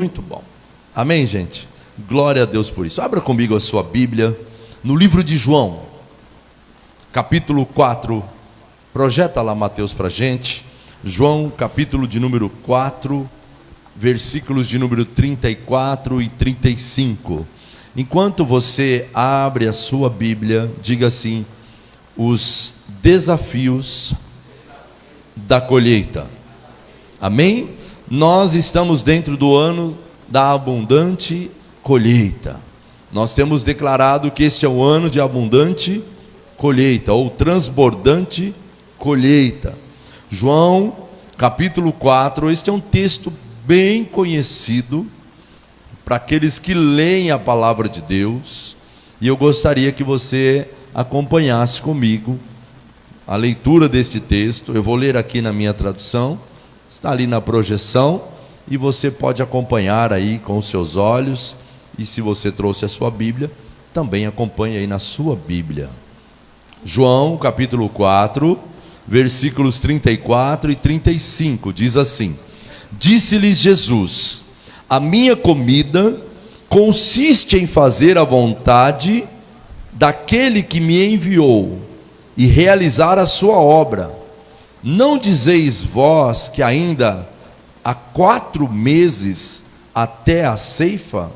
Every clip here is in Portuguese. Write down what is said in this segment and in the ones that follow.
Muito bom. Amém, gente? Glória a Deus por isso. Abra comigo a sua Bíblia no livro de João, capítulo 4. Projeta lá Mateus para a gente. João, capítulo de número 4, versículos de número 34 e 35. Enquanto você abre a sua Bíblia, diga assim: os desafios da colheita. Amém? Nós estamos dentro do ano da abundante colheita. Nós temos declarado que este é o ano de abundante colheita, ou transbordante colheita. João, capítulo 4, este é um texto bem conhecido para aqueles que leem a palavra de Deus, e eu gostaria que você acompanhasse comigo a leitura deste texto. Eu vou ler aqui na minha tradução, está ali na projeção, e você pode acompanhar aí com os seus olhos, e se você trouxe a sua Bíblia, também acompanhe aí na sua Bíblia. João, capítulo 4, versículos 34 e 35, diz assim: disse-lhes Jesus: a minha comida consiste em fazer a vontade daquele que me enviou e realizar a sua obra. Não dizeis vós que ainda há 4 meses até a ceifa,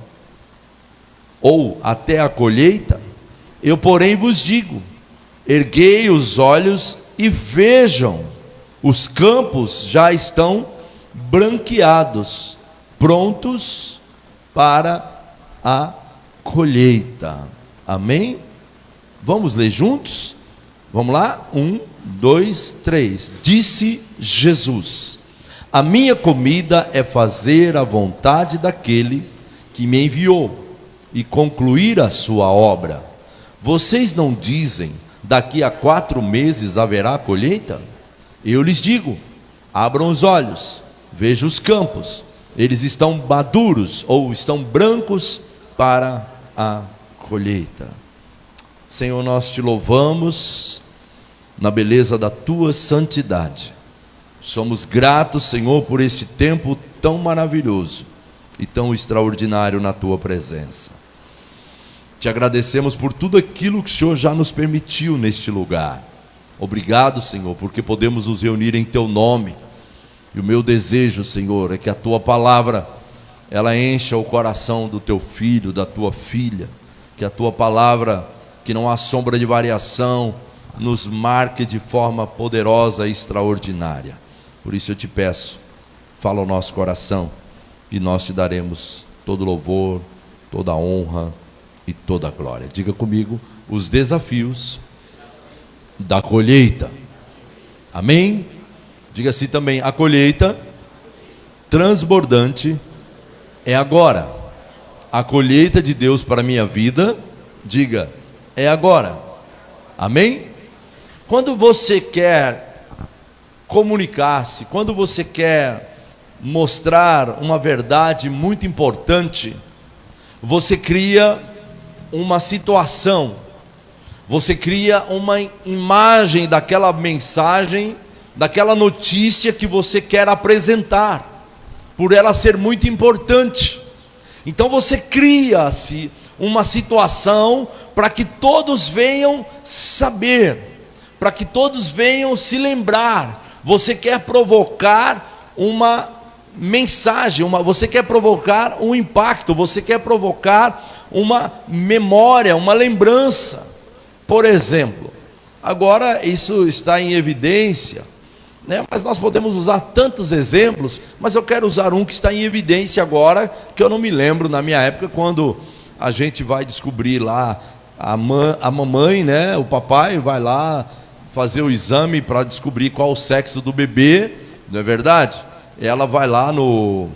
ou até a colheita? Eu, porém, vos digo: erguei os olhos e vejam, os campos já estão branqueados, prontos para a colheita. Amém? Vamos ler juntos? Vamos lá? 1, 2, 3. Disse Jesus: a minha comida é fazer a vontade daquele que me enviou e concluir a sua obra. Vocês não dizem: daqui a 4 meses haverá colheita? Eu lhes digo: abram os olhos, vejam os campos, eles estão maduros, ou estão brancos para a colheita. Senhor, nós te louvamos na beleza da tua santidade. Somos gratos, Senhor, por este tempo tão maravilhoso e tão extraordinário na tua presença. Te agradecemos por tudo aquilo que o Senhor já nos permitiu neste lugar. Obrigado, Senhor, porque podemos nos reunir em teu nome. E o meu desejo, Senhor, é que a tua palavra, ela encha o coração do teu filho, da tua filha. Que a tua palavra, que não há sombra de variação, nos marque de forma poderosa e extraordinária. Por isso eu te peço, fala ao nosso coração, e nós te daremos todo louvor, toda honra e toda glória. Diga comigo: os desafios da colheita. Amém? Diga assim também: a colheita transbordante é agora. A colheita de Deus para a minha vida, diga, é agora. Amém? Quando você quer comunicar-se, quando você quer mostrar uma verdade muito importante, você cria uma situação, você cria uma imagem daquela mensagem, daquela notícia que você quer apresentar, por ela ser muito importante. Então você cria-se uma situação para que todos venham saber, para que todos venham se lembrar. Você quer provocar uma mensagem, você quer provocar um impacto, você quer provocar uma memória, uma lembrança. Por exemplo, agora isso está em evidência, né? Mas nós podemos usar tantos exemplos, mas eu quero usar um que está em evidência agora, que eu não me lembro na minha época, quando a gente vai descobrir lá, a mamãe, né, o papai vai lá fazer o exame para descobrir qual o sexo do bebê, não é verdade? Ela vai lá no...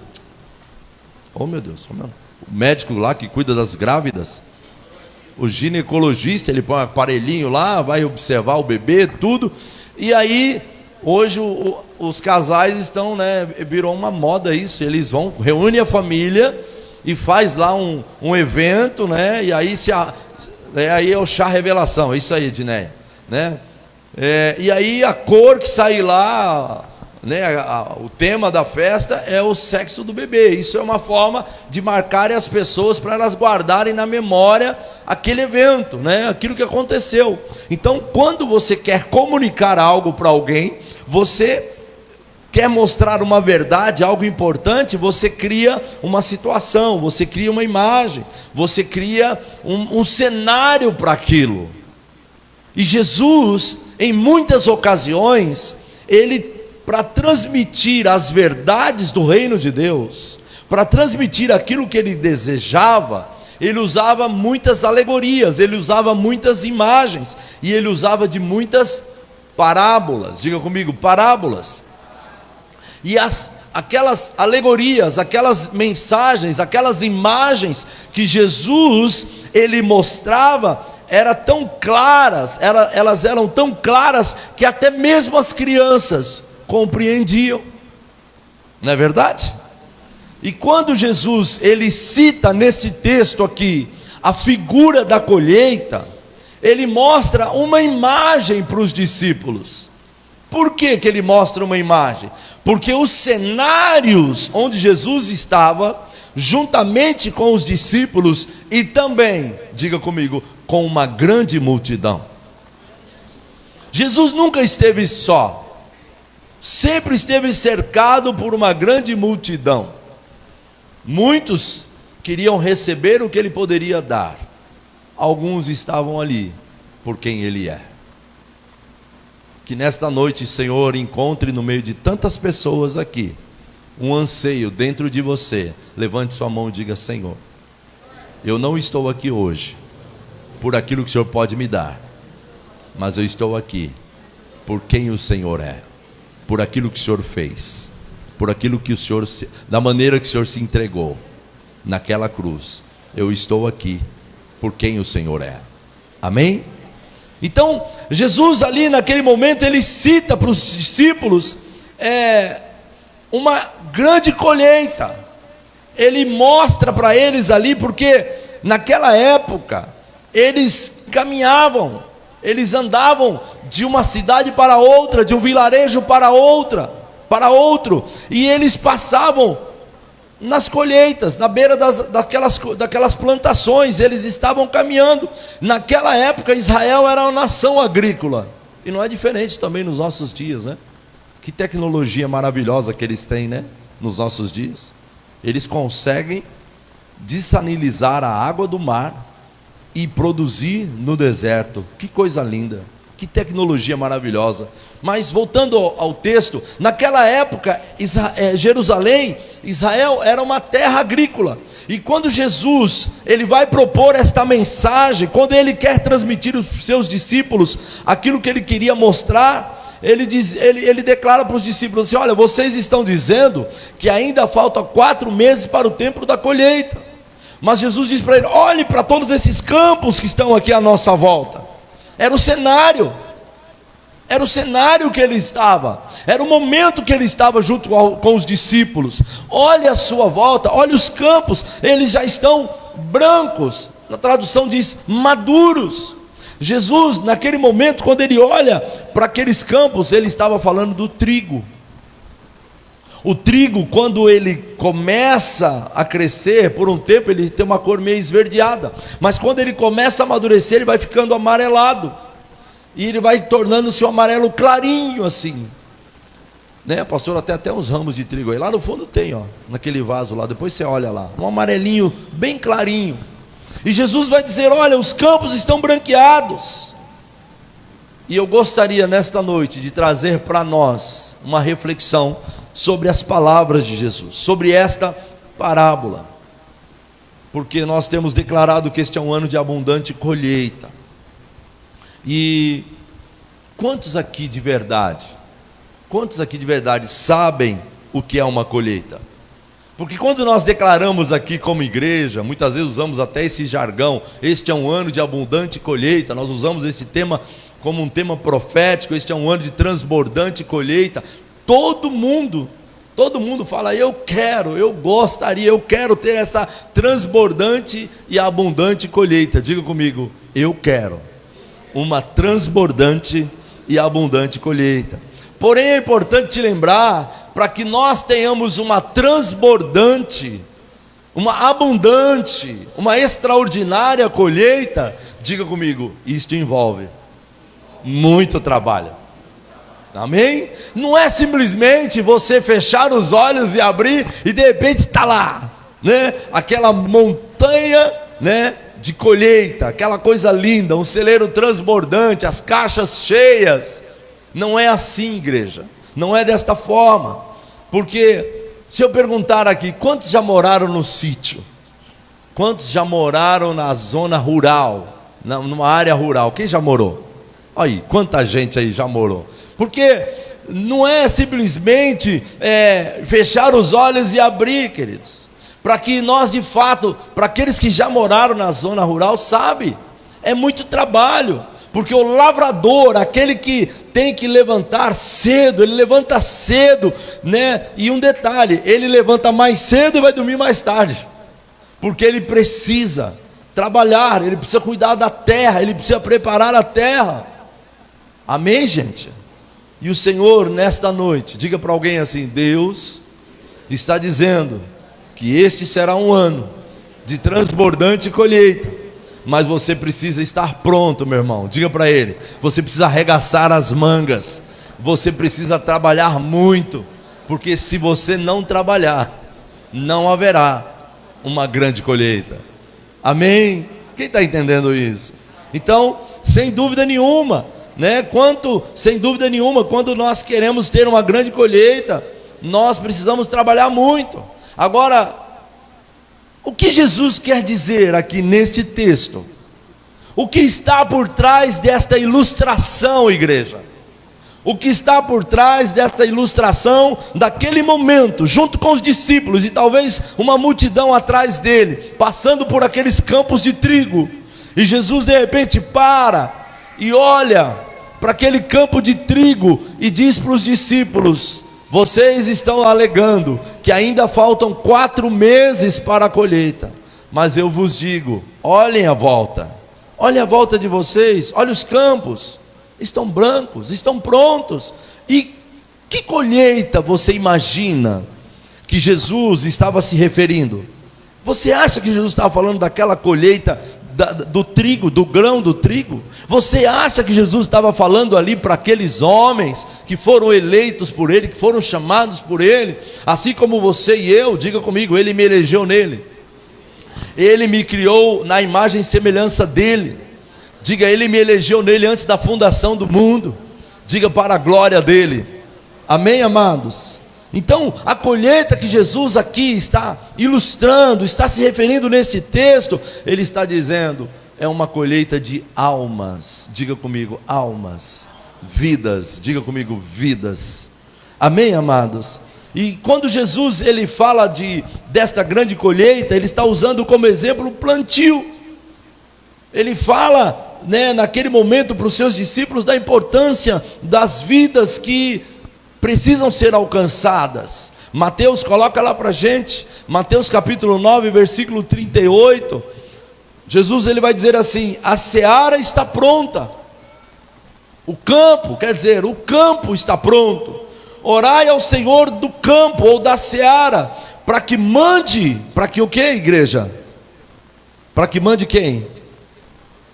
oh meu Deus, o médico lá que cuida das grávidas, o ginecologista, ele põe um aparelhinho lá, vai observar o bebê, tudo. E aí, hoje os casais estão, né, virou uma moda isso, eles vão, reúne a família e faz lá um evento, né, e aí, aí é o chá revelação, é isso aí, Edneia, né? E aí a cor que sai lá, né? O tema da festa é o sexo do bebê. Isso é uma forma de marcarem as pessoas para elas guardarem na memória aquele evento, né? Aquilo que aconteceu. Então, quando você quer comunicar algo para alguém, você quer mostrar uma verdade, algo importante, você cria uma situação, você cria uma imagem, você cria um cenário para aquilo. E Jesus, em muitas ocasiões, ele, para transmitir as verdades do reino de Deus, para transmitir aquilo que ele desejava, ele usava muitas alegorias, ele usava muitas imagens, e ele usava de muitas parábolas. Diga comigo, parábolas. E aquelas alegorias, aquelas mensagens, aquelas imagens que Jesus, ele mostrava, eram tão claras, elas eram tão claras, que até mesmo as crianças compreendiam. Não é verdade? E quando Jesus, ele cita nesse texto aqui, a figura da colheita, ele mostra uma imagem para os discípulos. Por que ele mostra uma imagem? Porque os cenários onde Jesus estava, juntamente com os discípulos, e também, diga comigo, com uma grande multidão. Jesus nunca esteve só, sempre esteve cercado por uma grande multidão. Muitos queriam receber o que ele poderia dar, alguns estavam ali por quem ele é. Que nesta noite, Senhor, encontre no meio de tantas pessoas aqui um anseio dentro de você. Levante sua mão e diga: Senhor, eu não estou aqui hoje por aquilo que o Senhor pode me dar, mas eu estou aqui por quem o Senhor é, por aquilo que o Senhor fez, por aquilo que o Senhor, da maneira que o Senhor se entregou naquela cruz. Eu estou aqui por quem o Senhor é. Amém? Então, Jesus ali naquele momento, ele cita para os discípulos uma grande colheita. Ele mostra para eles ali, porque naquela época, eles caminhavam, eles andavam de uma cidade para outra, de um vilarejo para outro, e eles passavam nas colheitas, na beira daquelas plantações, eles estavam caminhando. Naquela época, Israel era uma nação agrícola, e não é diferente também nos nossos dias, né? Que tecnologia maravilhosa que eles têm, né? Nos nossos dias, eles conseguem dessalinizar a água do mar e produzir no deserto. Que coisa linda, que tecnologia maravilhosa. Mas voltando ao texto, naquela época, Jerusalém, Israel era uma terra agrícola, e quando Jesus, ele vai propor esta mensagem, quando ele quer transmitir aos seus discípulos aquilo que ele queria mostrar, ele declara para os discípulos assim: olha, vocês estão dizendo que ainda falta 4 meses para o tempo da colheita, mas Jesus diz para ele: olhe para todos esses campos que estão aqui à nossa volta. Era o cenário que ele estava, era o momento que ele estava junto com os discípulos. Olhe à sua volta, olhe os campos, eles já estão brancos, na tradução diz maduros. Jesus, naquele momento, quando ele olha para aqueles campos, ele estava falando do trigo. O trigo, quando ele começa a crescer, por um tempo ele tem uma cor meio esverdeada, mas quando ele começa a amadurecer, ele vai ficando amarelado, e ele vai tornando-se um amarelo clarinho assim, né? Pastor, até uns ramos de trigo aí, lá no fundo tem, ó, naquele vaso lá, depois você olha lá, um amarelinho bem clarinho. E Jesus vai dizer: olha, os campos estão branqueados. E eu gostaria nesta noite de trazer para nós uma reflexão sobre as palavras de Jesus, sobre esta parábola, porque nós temos declarado que este é um ano de abundante colheita. E quantos aqui de verdade sabem o que é uma colheita? Porque quando nós declaramos aqui como igreja, muitas vezes usamos até esse jargão: este é um ano de abundante colheita. Nós usamos esse tema como um tema profético: este é um ano de transbordante colheita. Todo mundo fala: eu quero, eu gostaria, eu quero ter essa transbordante e abundante colheita. Diga comigo: eu quero uma transbordante e abundante colheita. Porém é importante te lembrar, para que nós tenhamos uma transbordante, uma abundante, uma extraordinária colheita, diga comigo, isto envolve muito trabalho. Amém? Não é simplesmente você fechar os olhos e abrir e de repente está lá, né? Aquela montanha, né, de colheita, aquela coisa linda, um celeiro transbordante, as caixas cheias. Não é assim, igreja. Não é desta forma. Porque se eu perguntar aqui, quantos já moraram no sítio? Quantos já moraram na zona rural, numa área rural? Quem já morou? Olha aí, quanta gente aí já morou. Porque não é simplesmente fechar os olhos e abrir, queridos. Para que nós de fato, para aqueles que já moraram na zona rural, sabe, é muito trabalho. Porque o lavrador, aquele que tem que levantar cedo, ele levanta cedo, né? E um detalhe, ele levanta mais cedo e vai dormir mais tarde. Porque ele precisa trabalhar, ele precisa cuidar da terra, ele precisa preparar a terra. Amém, gente? E o Senhor, nesta noite, diga para alguém assim: Deus está dizendo que este será um ano de transbordante colheita, mas você precisa estar pronto, meu irmão. Diga para ele, você precisa arregaçar as mangas, você precisa trabalhar muito, porque se você não trabalhar, não haverá uma grande colheita. Amém? Quem está entendendo isso? Então, sem dúvida nenhuma, né? Sem dúvida nenhuma, quando nós queremos ter uma grande colheita, nós precisamos trabalhar muito. Agora, o que Jesus quer dizer aqui neste texto? O que está por trás desta ilustração, igreja? O que está por trás desta ilustração daquele momento, junto com os discípulos e talvez uma multidão atrás dele, passando por aqueles campos de trigo, e Jesus de repente para e olha para aquele campo de trigo e diz para os discípulos: vocês estão alegando que ainda faltam 4 meses para a colheita, mas eu vos digo, olhem a volta de vocês, olhem os campos, estão brancos, estão prontos. E que colheita você imagina que Jesus estava se referindo? Você acha que Jesus estava falando daquela colheita do trigo, do grão do trigo? Você acha que Jesus estava falando ali para aqueles homens que foram eleitos por Ele, que foram chamados por Ele, assim como você e eu? Diga comigo, Ele me elegeu nele, Ele me criou na imagem e semelhança dEle. Diga, Ele me elegeu nele antes da fundação do mundo. Diga, para a glória dEle. Amém, amados? Então, a colheita que Jesus aqui está ilustrando, está se referindo neste texto, Ele está dizendo, é uma colheita de almas. Diga comigo, almas, vidas. Diga comigo, vidas. Amém, amados? E quando Jesus ele fala desta grande colheita, Ele está usando como exemplo o plantio. Ele fala, né, naquele momento para os seus discípulos da importância das vidas que precisam ser alcançadas. Mateus, coloca lá para a gente, Mateus capítulo 9, versículo 38, Jesus ele vai dizer assim: a seara está pronta, o campo, quer dizer, o campo está pronto, orai ao Senhor do campo ou da seara, para que mande, para que o que, igreja? Para que mande quem?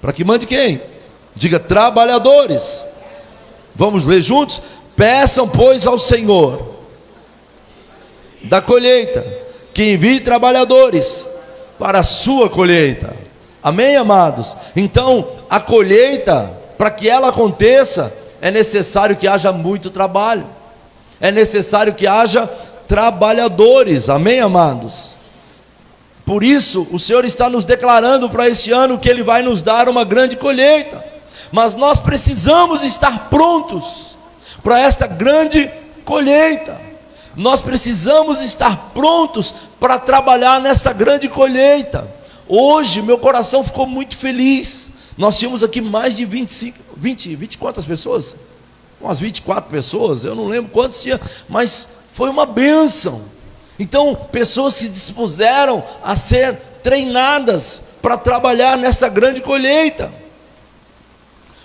Para que mande quem? Diga, trabalhadores. Vamos ler juntos? Peçam, pois, ao Senhor da colheita que envie trabalhadores para a sua colheita. Amém, amados? Então, a colheita, para que ela aconteça, é necessário que haja muito trabalho, é necessário que haja trabalhadores. Amém, amados? Por isso, o Senhor está nos declarando para este ano que Ele vai nos dar uma grande colheita, mas nós precisamos estar prontos para esta grande colheita. Nós precisamos estar prontos para trabalhar nesta grande colheita. Hoje meu coração ficou muito feliz. Nós tínhamos aqui mais de 20 quantas pessoas? Umas 24 pessoas, eu não lembro quantos tinha, mas foi uma bênção. Então, pessoas se dispuseram a ser treinadas para trabalhar nessa grande colheita.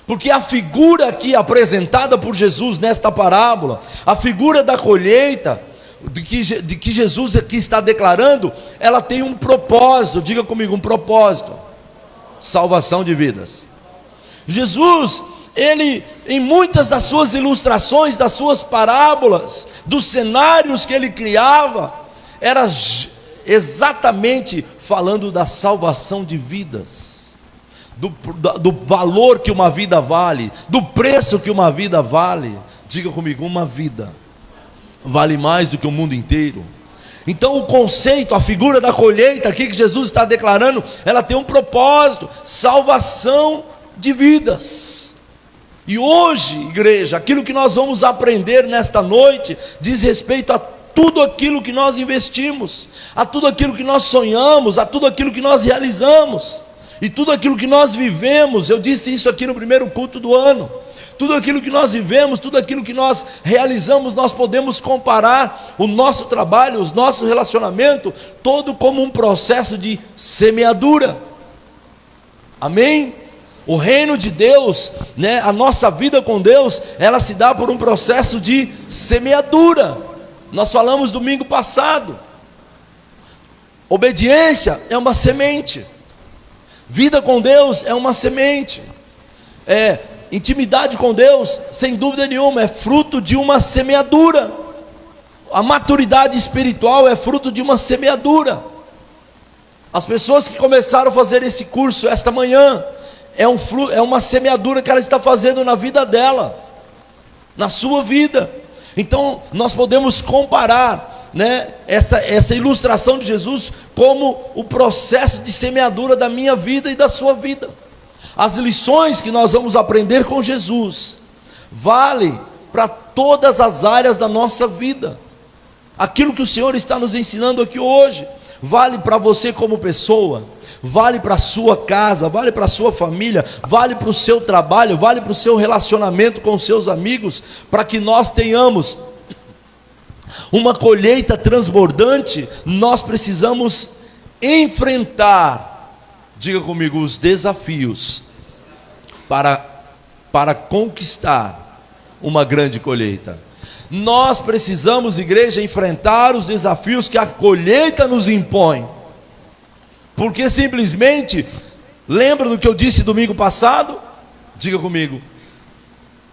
Porque a figura aqui apresentada por Jesus nesta parábola, a figura da colheita, de que Jesus aqui está declarando, ela tem um propósito. Diga comigo, um propósito: salvação de vidas. Jesus, ele, em muitas das suas ilustrações, das suas parábolas, dos cenários que ele criava, era exatamente falando da salvação de vidas, do valor que uma vida vale, do preço que uma vida vale. Diga comigo, uma vida vale mais do que o mundo inteiro. Então o conceito, a figura da colheita aqui que Jesus está declarando, ela tem um propósito: salvação de vidas. E hoje, igreja, aquilo que nós vamos aprender nesta noite diz respeito a tudo aquilo que nós investimos, a tudo aquilo que nós sonhamos, a tudo aquilo que nós realizamos, e tudo aquilo que nós vivemos. Eu disse isso aqui no primeiro culto do ano. Tudo aquilo que nós vivemos, tudo aquilo que nós realizamos, nós podemos comparar o nosso trabalho, o nosso relacionamento, todo como um processo de semeadura. Amém? O reino de Deus, né, a nossa vida com Deus, ela se dá por um processo de semeadura. Nós falamos domingo passado. Obediência é uma semente. Vida com Deus é uma semente. Intimidade com Deus, sem dúvida nenhuma, é fruto de uma semeadura. A maturidade espiritual é fruto de uma semeadura. As pessoas que começaram a fazer esse curso esta manhã, é uma semeadura que ela está fazendo na vida dela, na sua vida. Então nós podemos comparar, né, essa ilustração de Jesus como o processo de semeadura da minha vida e da sua vida. As lições que nós vamos aprender com Jesus vale para todas as áreas da nossa vida. Aquilo que o Senhor está nos ensinando aqui hoje vale para você como pessoa, vale para a sua casa, vale para a sua família, vale para o seu trabalho, vale para o seu relacionamento com os seus amigos, para que nós tenhamos uma colheita transbordante. Nós precisamos enfrentar, diga comigo, os desafios para conquistar uma grande colheita. Nós precisamos, igreja, enfrentar os desafios que a colheita nos impõe, porque simplesmente, lembra do que eu disse domingo passado? Diga comigo,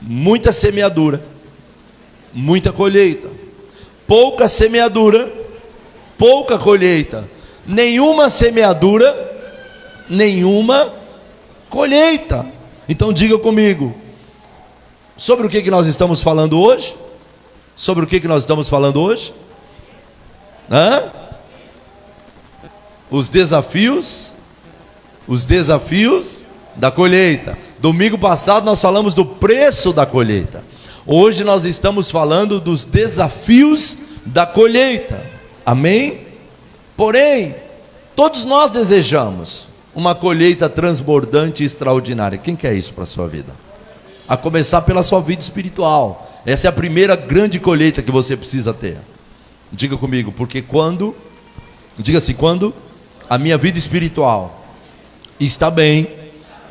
muita semeadura, muita colheita. Pouca semeadura, pouca colheita. Nenhuma semeadura, nenhuma colheita. Então diga comigo, sobre o que nós estamos falando hoje? Sobre o que nós estamos falando hoje? Os desafios da colheita. Domingo passado nós falamos do preço da colheita. Hoje nós estamos falando dos desafios da colheita. Amém? Porém, todos nós desejamos uma colheita transbordante e extraordinária. Quem quer isso para a sua vida? A começar pela sua vida espiritual. Essa é a primeira grande colheita que você precisa ter. Diga comigo, porque quando a minha vida espiritual está bem,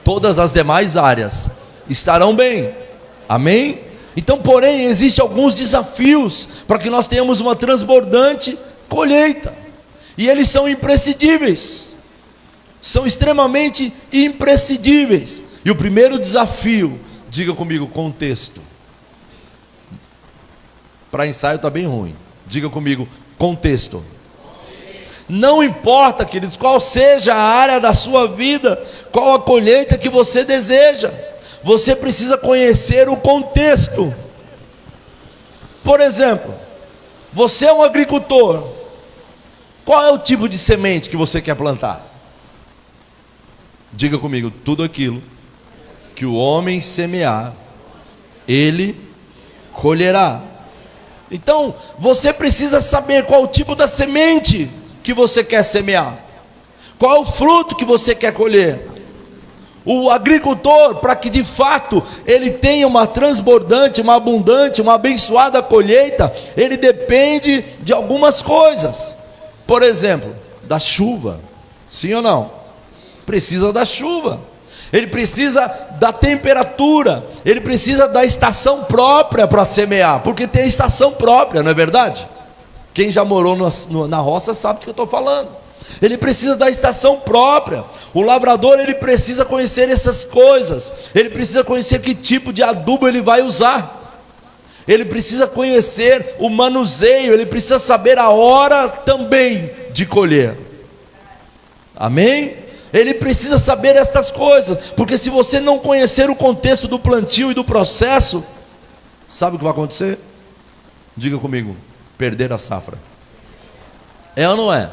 todas as demais áreas estarão bem. Amém? Então, porém, existem alguns desafios para que nós tenhamos uma transbordante colheita, e eles são imprescindíveis, são extremamente imprescindíveis. E o primeiro desafio, diga comigo, contexto. Para ensaio está bem ruim. Diga comigo, contexto. Não importa, queridos, qual seja a área da sua vida, qual a colheita que você deseja, você precisa conhecer o contexto. Por exemplo, você é um agricultor. Qual é o tipo de semente que você quer plantar? Diga comigo, tudo aquilo que o homem semear, ele colherá. Então, você precisa saber qual o tipo da semente que você quer semear, qual é o fruto que você quer colher. O agricultor, para que de fato ele tenha uma transbordante, uma abundante, uma abençoada colheita, ele depende de algumas coisas. Por exemplo, da chuva. Sim ou não? Precisa da chuva. ele precisa da temperatura, ele precisa da estação própria para semear, porque tem a estação própria, não é verdade? Quem já morou na roça sabe do que eu estou falando. Ele precisa da estação própria. O lavrador, ele precisa conhecer essas coisas. Ele precisa conhecer que tipo de adubo ele vai usar. Ele precisa conhecer o manuseio. Ele precisa saber a hora também de colher. Amém? Ele precisa saber estas coisas, porque se você não conhecer o contexto do plantio e do processo, sabe o que vai acontecer? Diga comigo: perder a safra. É ou não é?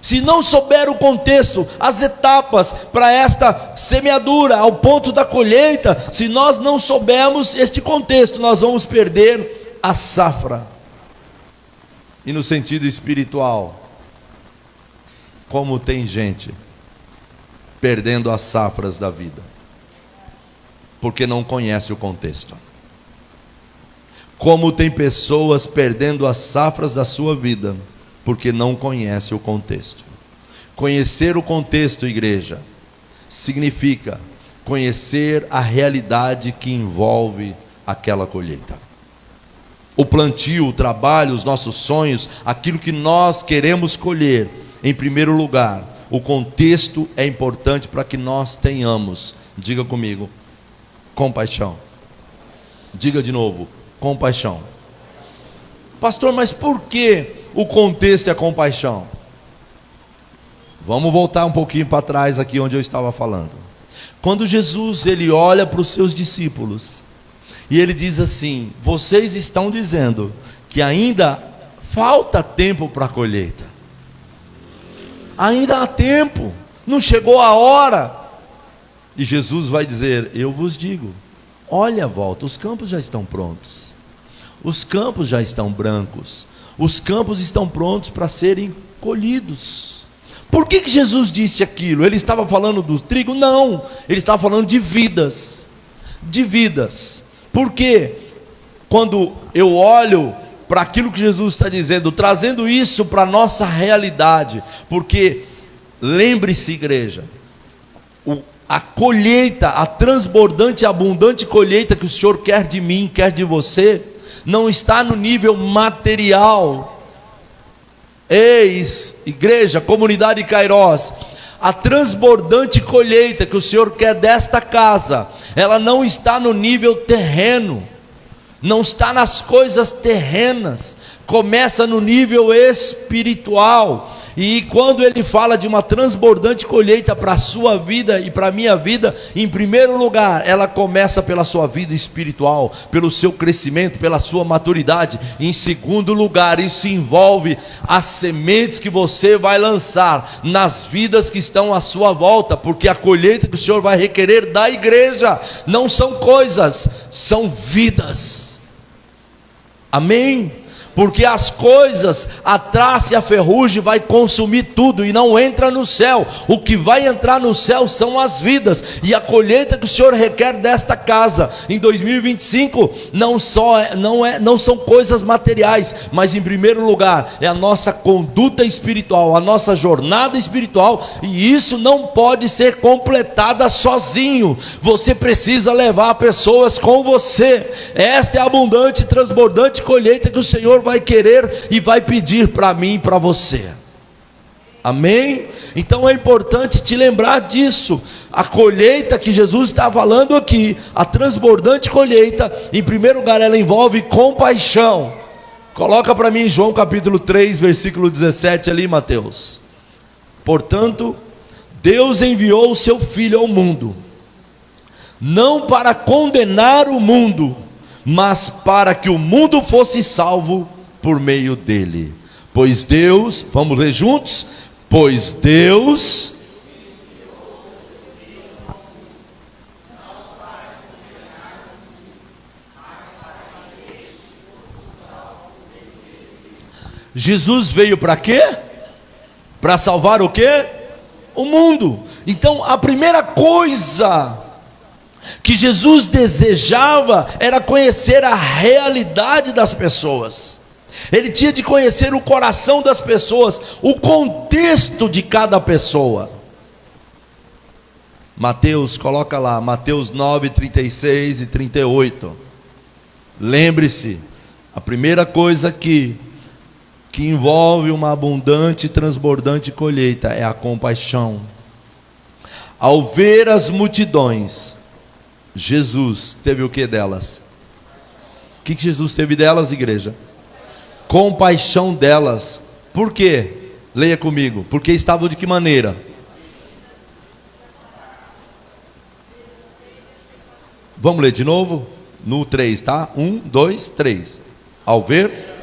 Se não souber o contexto, as etapas para esta semeadura, ao ponto da colheita, se nós não soubermos este contexto, nós vamos perder a safra. E no sentido espiritual, como tem gente perdendo as safras da vida, porque não conhece o contexto. Como tem pessoas perdendo as safras da sua vida, porque não conhece o contexto. Conhecer o contexto, igreja, significa conhecer a realidade que envolve aquela colheita. O plantio, o trabalho, os nossos sonhos, aquilo que nós queremos colher, em primeiro lugar, o contexto é importante para que nós tenhamos, diga comigo, compaixão. Diga de novo, compaixão. Pastor, mas por que o contexto é compaixão? Vamos voltar um pouquinho para trás aqui onde eu estava falando. Quando Jesus, ele olha para os seus discípulos e ele diz assim: vocês estão dizendo que ainda falta tempo para a colheita. Ainda há tempo, não chegou a hora. E Jesus vai dizer: eu vos digo, olha a volta, os campos já estão prontos. Os campos já estão brancos. Os campos estão prontos para serem colhidos. Por que Jesus disse aquilo? Ele estava falando do trigo? Não, ele estava falando de vidas. De vidas. Por quê? Quando eu olho para aquilo que Jesus está dizendo, trazendo isso para a nossa realidade, porque lembre-se, igreja, a colheita, a transbordante e abundante colheita que o Senhor quer de mim, quer de você, não está no nível material. Eis, igreja, comunidade Kairos, a transbordante colheita que o Senhor quer desta casa, ela não está no nível terreno, não está nas coisas terrenas, começa no nível espiritual. E quando ele fala de uma transbordante colheita para a sua vida e para a minha vida, em primeiro lugar, ela começa pela sua vida espiritual, pelo seu crescimento, pela sua maturidade. Em segundo lugar, isso envolve as sementes que você vai lançar nas vidas que estão à sua volta, porque a colheita que o Senhor vai requerer da igreja não são coisas, são vidas. Amém? Porque as coisas, a traça e a ferrugem vai consumir tudo e não entra no céu. O que vai entrar no céu são as vidas, e a colheita que o Senhor requer desta casa em 2025 não são coisas materiais, mas em primeiro lugar é a nossa conduta espiritual, a nossa jornada espiritual, e isso não pode ser completada sozinho. Você precisa levar pessoas com você. Esta é a abundante e transbordante colheita que o Senhor vai querer e vai pedir para mim e para você. Amém? Então é importante te lembrar disso. A colheita que Jesus está falando aqui, a transbordante colheita, em primeiro lugar ela envolve compaixão. Coloca para mim João capítulo 3, versículo 17 ali, Mateus. Portanto, Deus enviou o seu Filho ao mundo, não para condenar o mundo, mas para que o mundo fosse salvo por meio dele. Pois Deus, vamos ler juntos? Pois Deus Jesus veio para quê? Para salvar o quê? O mundo. Então a primeira coisa que Jesus desejava era conhecer a realidade das pessoas. Ele tinha de conhecer o coração das pessoas, o contexto de cada pessoa. Mateus, coloca lá, Mateus 9, 36 e 38. Lembre-se, a primeira coisa que envolve uma abundante e transbordante colheita é a compaixão. Ao ver as multidões, Jesus teve o que delas? O que Jesus teve delas, igreja? Compaixão delas. Por quê? Leia comigo. Porque estavam de que maneira? Vamos ler de novo? No 3, tá? 1, 2, 3. Ao ver...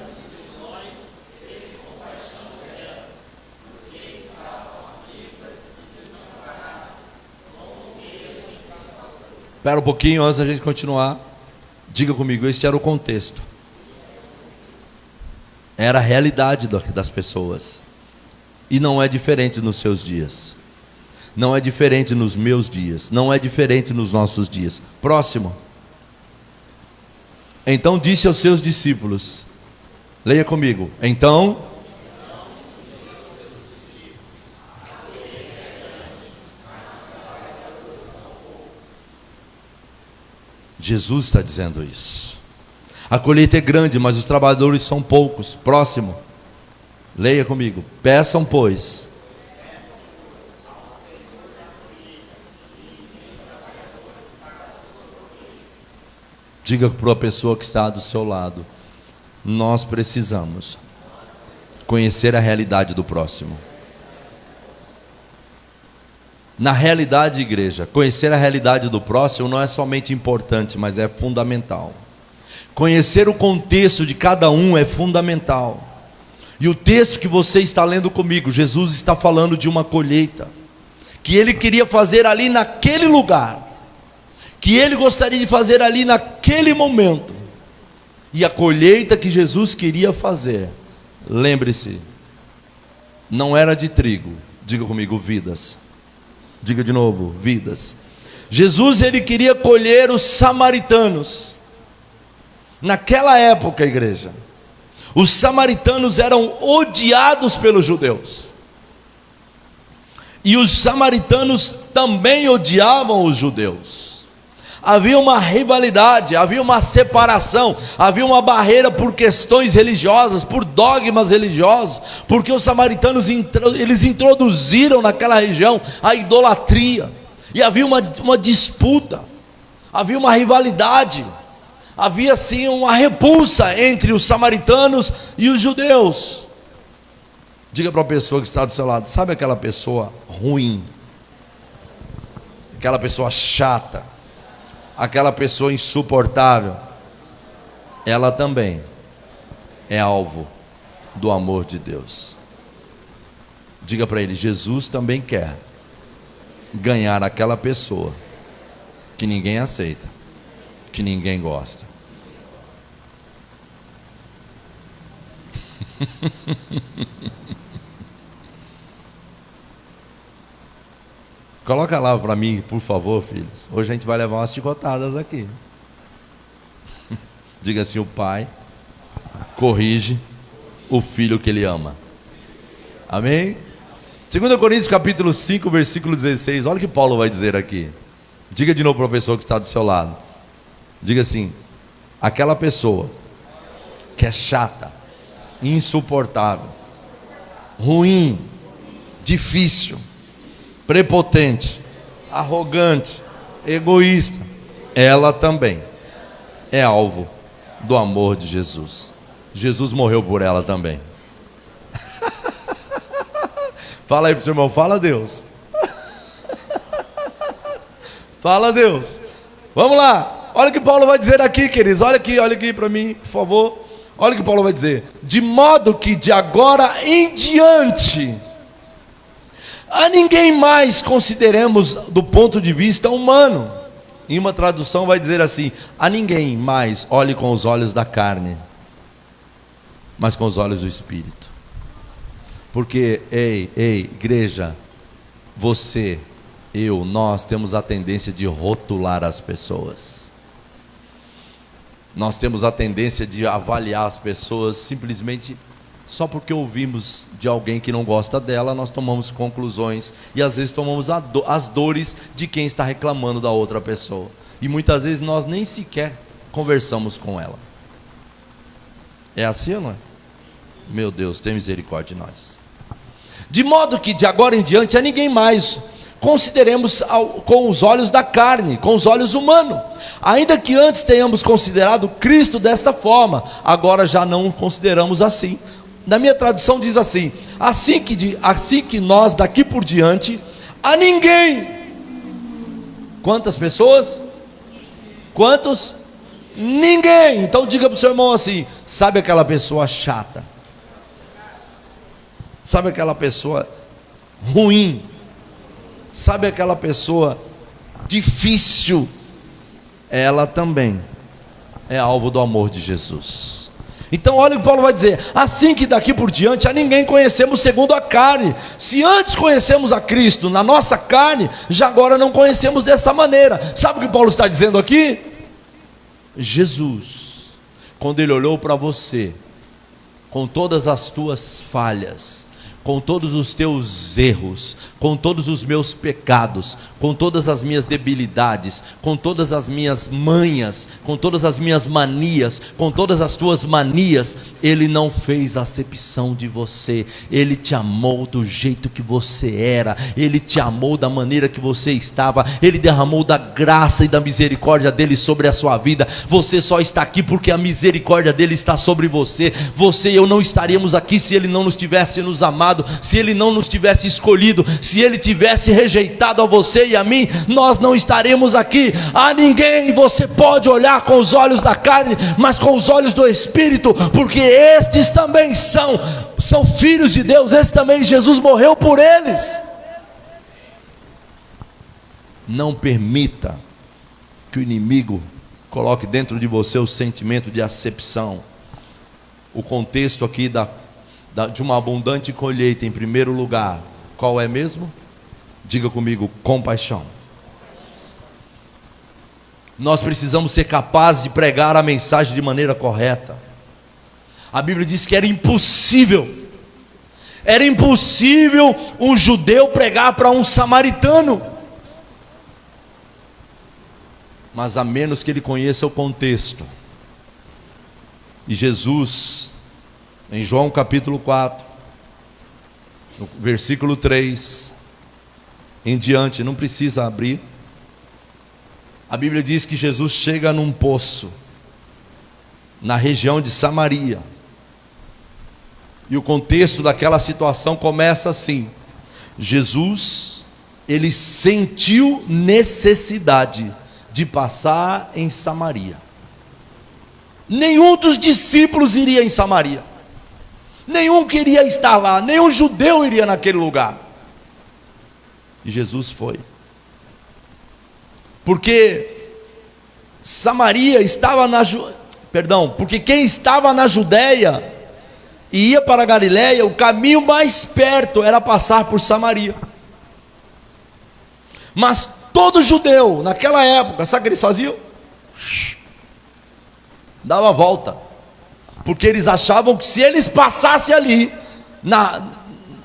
Espera um pouquinho antes da gente continuar. Diga comigo, este era o contexto. Era a realidade das pessoas. E não é diferente nos seus dias. Não é diferente nos meus dias. Não é diferente nos nossos dias. Próximo. Então disse aos seus discípulos. Leia comigo. Então... Jesus está dizendo isso. A colheita é grande, mas os trabalhadores são poucos. Próximo. Leia comigo. Peçam, pois. Diga para a pessoa que está do seu lado. Nós precisamos conhecer a realidade do próximo. Na realidade, igreja, conhecer a realidade do próximo não é somente importante, mas é fundamental. Conhecer o contexto de cada um é fundamental. E o texto que você está lendo comigo, Jesus está falando de uma colheita que ele queria fazer ali naquele lugar, que ele gostaria de fazer ali naquele momento. E a colheita que Jesus queria fazer, lembre-se, não era de trigo. Diga comigo, vidas. Diga de novo, vidas. Jesus, ele queria colher os samaritanos. Naquela época, igreja, os samaritanos eram odiados pelos judeus. E os samaritanos também odiavam os judeus. Havia uma rivalidade, havia uma separação, havia uma barreira por questões religiosas, por dogmas religiosos, porque os samaritanos eles introduziram naquela região a idolatria, e havia uma disputa, havia uma rivalidade, havia sim uma repulsa entre os samaritanos e os judeus. Diga para a pessoa que está do seu lado, sabe aquela pessoa ruim, aquela pessoa chata, aquela pessoa insuportável, ela também é alvo do amor de Deus. Diga para ele, Jesus também quer ganhar aquela pessoa que ninguém aceita, que ninguém gosta. Coloca lá para mim, por favor, filhos. Hoje a gente vai levar umas chicotadas aqui. Diga assim, o pai corrige o filho que ele ama. Amém? 2 Coríntios capítulo 5, versículo 16. Olha o que Paulo vai dizer aqui. Diga de novo para a pessoa que está do seu lado. Diga assim, aquela pessoa que é chata, insuportável, ruim, difícil, prepotente, arrogante, egoísta, ela também é alvo do amor de Jesus. Jesus morreu por ela também. Fala aí para o seu irmão, fala a Deus. Fala a Deus. Vamos lá, olha o que Paulo vai dizer aqui, queridos. Olha aqui para mim, por favor. Olha o que Paulo vai dizer. De modo que de agora em diante, a ninguém mais consideremos do ponto de vista humano. Em uma tradução vai dizer assim: a ninguém mais olhe com os olhos da carne, mas com os olhos do Espírito. Porque, ei, igreja, você, eu, nós temos a tendência de rotular as pessoas. Nós temos a tendência de avaliar as pessoas simplesmente Só porque ouvimos de alguém que não gosta dela, nós tomamos conclusões e às vezes tomamos as dores de quem está reclamando da outra pessoa. E muitas vezes nós nem sequer conversamos com ela. É assim ou não é? Meu Deus, tem misericórdia de nós. De modo que de agora em diante a ninguém mais consideremos com os olhos da carne, com os olhos humanos. Ainda que antes tenhamos considerado Cristo desta forma, agora já não o consideramos assim. Na minha tradução diz assim: assim que nós daqui por diante, a ninguém. Quantas pessoas? Quantos? Ninguém. Então diga para o seu irmão assim: sabe aquela pessoa chata? Sabe aquela pessoa ruim? Sabe aquela pessoa difícil? Ela também é alvo do amor de Jesus. Então olha o que Paulo vai dizer: assim que daqui por diante a ninguém conhecemos segundo a carne. Se antes conhecemos a Cristo na nossa carne, já agora não conhecemos dessa maneira. Sabe o que Paulo está dizendo aqui? Jesus, quando ele olhou para você, com todas as tuas falhas, com todos os teus erros, com todos os meus pecados, com todas as minhas debilidades, com todas as minhas manhas, com todas as minhas manias, com todas as tuas manias, Ele não fez acepção de você. Ele te amou do jeito que você era, Ele te amou da maneira que você estava, Ele derramou da graça e da misericórdia dEle sobre a sua vida. Você só está aqui porque a misericórdia dEle está sobre você. Você e eu não estaríamos aqui se Ele não nos tivesse nos amado, se Ele não nos tivesse escolhido, se Ele tivesse rejeitado a você e a mim, nós não estaremos aqui. A ninguém você pode olhar com os olhos da carne, mas com os olhos do Espírito, porque estes também são filhos de Deus, estes também Jesus morreu por eles. Não permita que o inimigo coloque dentro de você o sentimento de acepção. O contexto aqui de uma abundante colheita, em primeiro lugar, qual é mesmo? Diga comigo: compaixão. Nós precisamos ser capazes de pregar a mensagem de maneira correta. A Bíblia diz que era impossível um judeu pregar para um samaritano, mas a menos que ele conheça o contexto. E Jesus, em João capítulo 4, no versículo 3 em diante, não precisa abrir, a Bíblia diz que Jesus chega num poço, na região de Samaria, e o contexto daquela situação começa assim: Jesus, ele sentiu necessidade de passar em Samaria. Nenhum dos discípulos iria em Samaria, nenhum queria estar lá, nenhum judeu iria naquele lugar. E Jesus foi, porque Samaria estava porque quem estava na Judéia e ia para a Galiléia, o caminho mais perto era passar por Samaria. Mas todo judeu naquela época, sabe o que eles faziam? Dava a volta, porque eles achavam que se eles passassem ali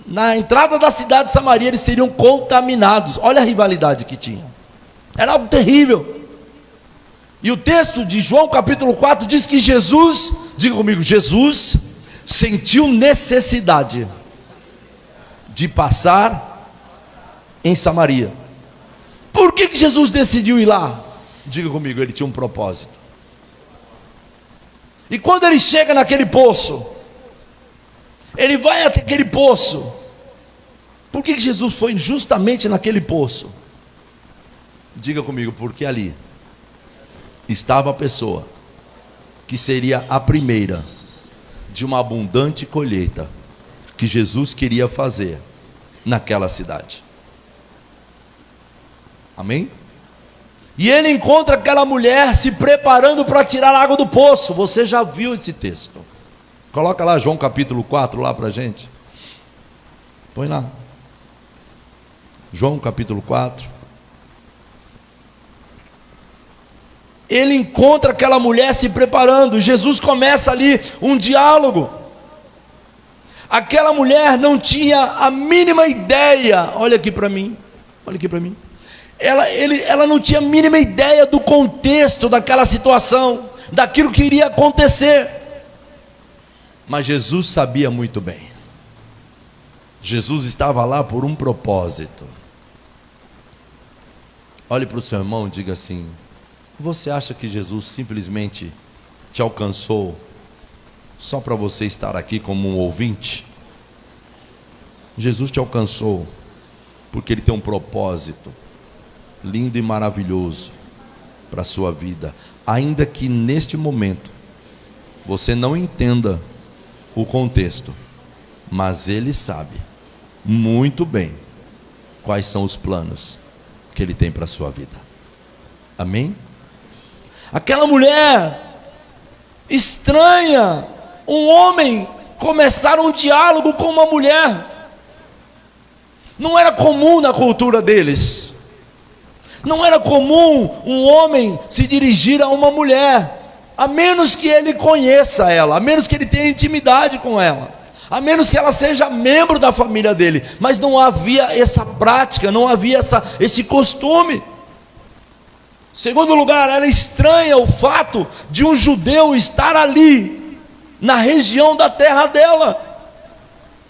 na entrada da cidade de Samaria, eles seriam contaminados. Olha a rivalidade que tinha, era algo terrível. E o texto de João capítulo 4 diz que Jesus, diga comigo, Jesus sentiu necessidade de passar em Samaria. Por que Jesus decidiu ir lá? Diga comigo, ele tinha um propósito. E quando ele chega naquele poço, ele vai até aquele poço. Por que Jesus foi justamente naquele poço? Diga comigo, porque ali estava a pessoa que seria a primeira de uma abundante colheita que Jesus queria fazer naquela cidade. Amém? E ele encontra aquela mulher se preparando para tirar a água do poço. Você já viu esse texto? Coloca lá João capítulo 4 lá para a gente. Põe lá. João capítulo 4. Ele encontra aquela mulher se preparando. Jesus começa ali um diálogo. Aquela mulher não tinha a mínima ideia, olha aqui para mim, olha aqui para mim. Ela não tinha a mínima ideia do contexto daquela situação, daquilo que iria acontecer. Mas Jesus sabia muito bem. Jesus estava lá por um propósito. Olhe para o seu irmão e diga assim: você acha que Jesus simplesmente te alcançou só para você estar aqui como um ouvinte? Jesus te alcançou porque Ele tem um propósito lindo e maravilhoso para a sua vida, ainda que neste momento você não entenda o contexto, mas Ele sabe muito bem quais são os planos que Ele tem para a sua vida. Amém? Aquela mulher estranha, um homem começar um diálogo com uma mulher, não era comum na cultura deles. Não era comum um homem se dirigir a uma mulher, a menos que ele conheça ela, a menos que ele tenha intimidade com ela, a menos que ela seja membro da família dele. Mas não havia essa prática, não havia esse costume. Segundo lugar, era estranha o fato de um judeu estar ali, na região da terra dela,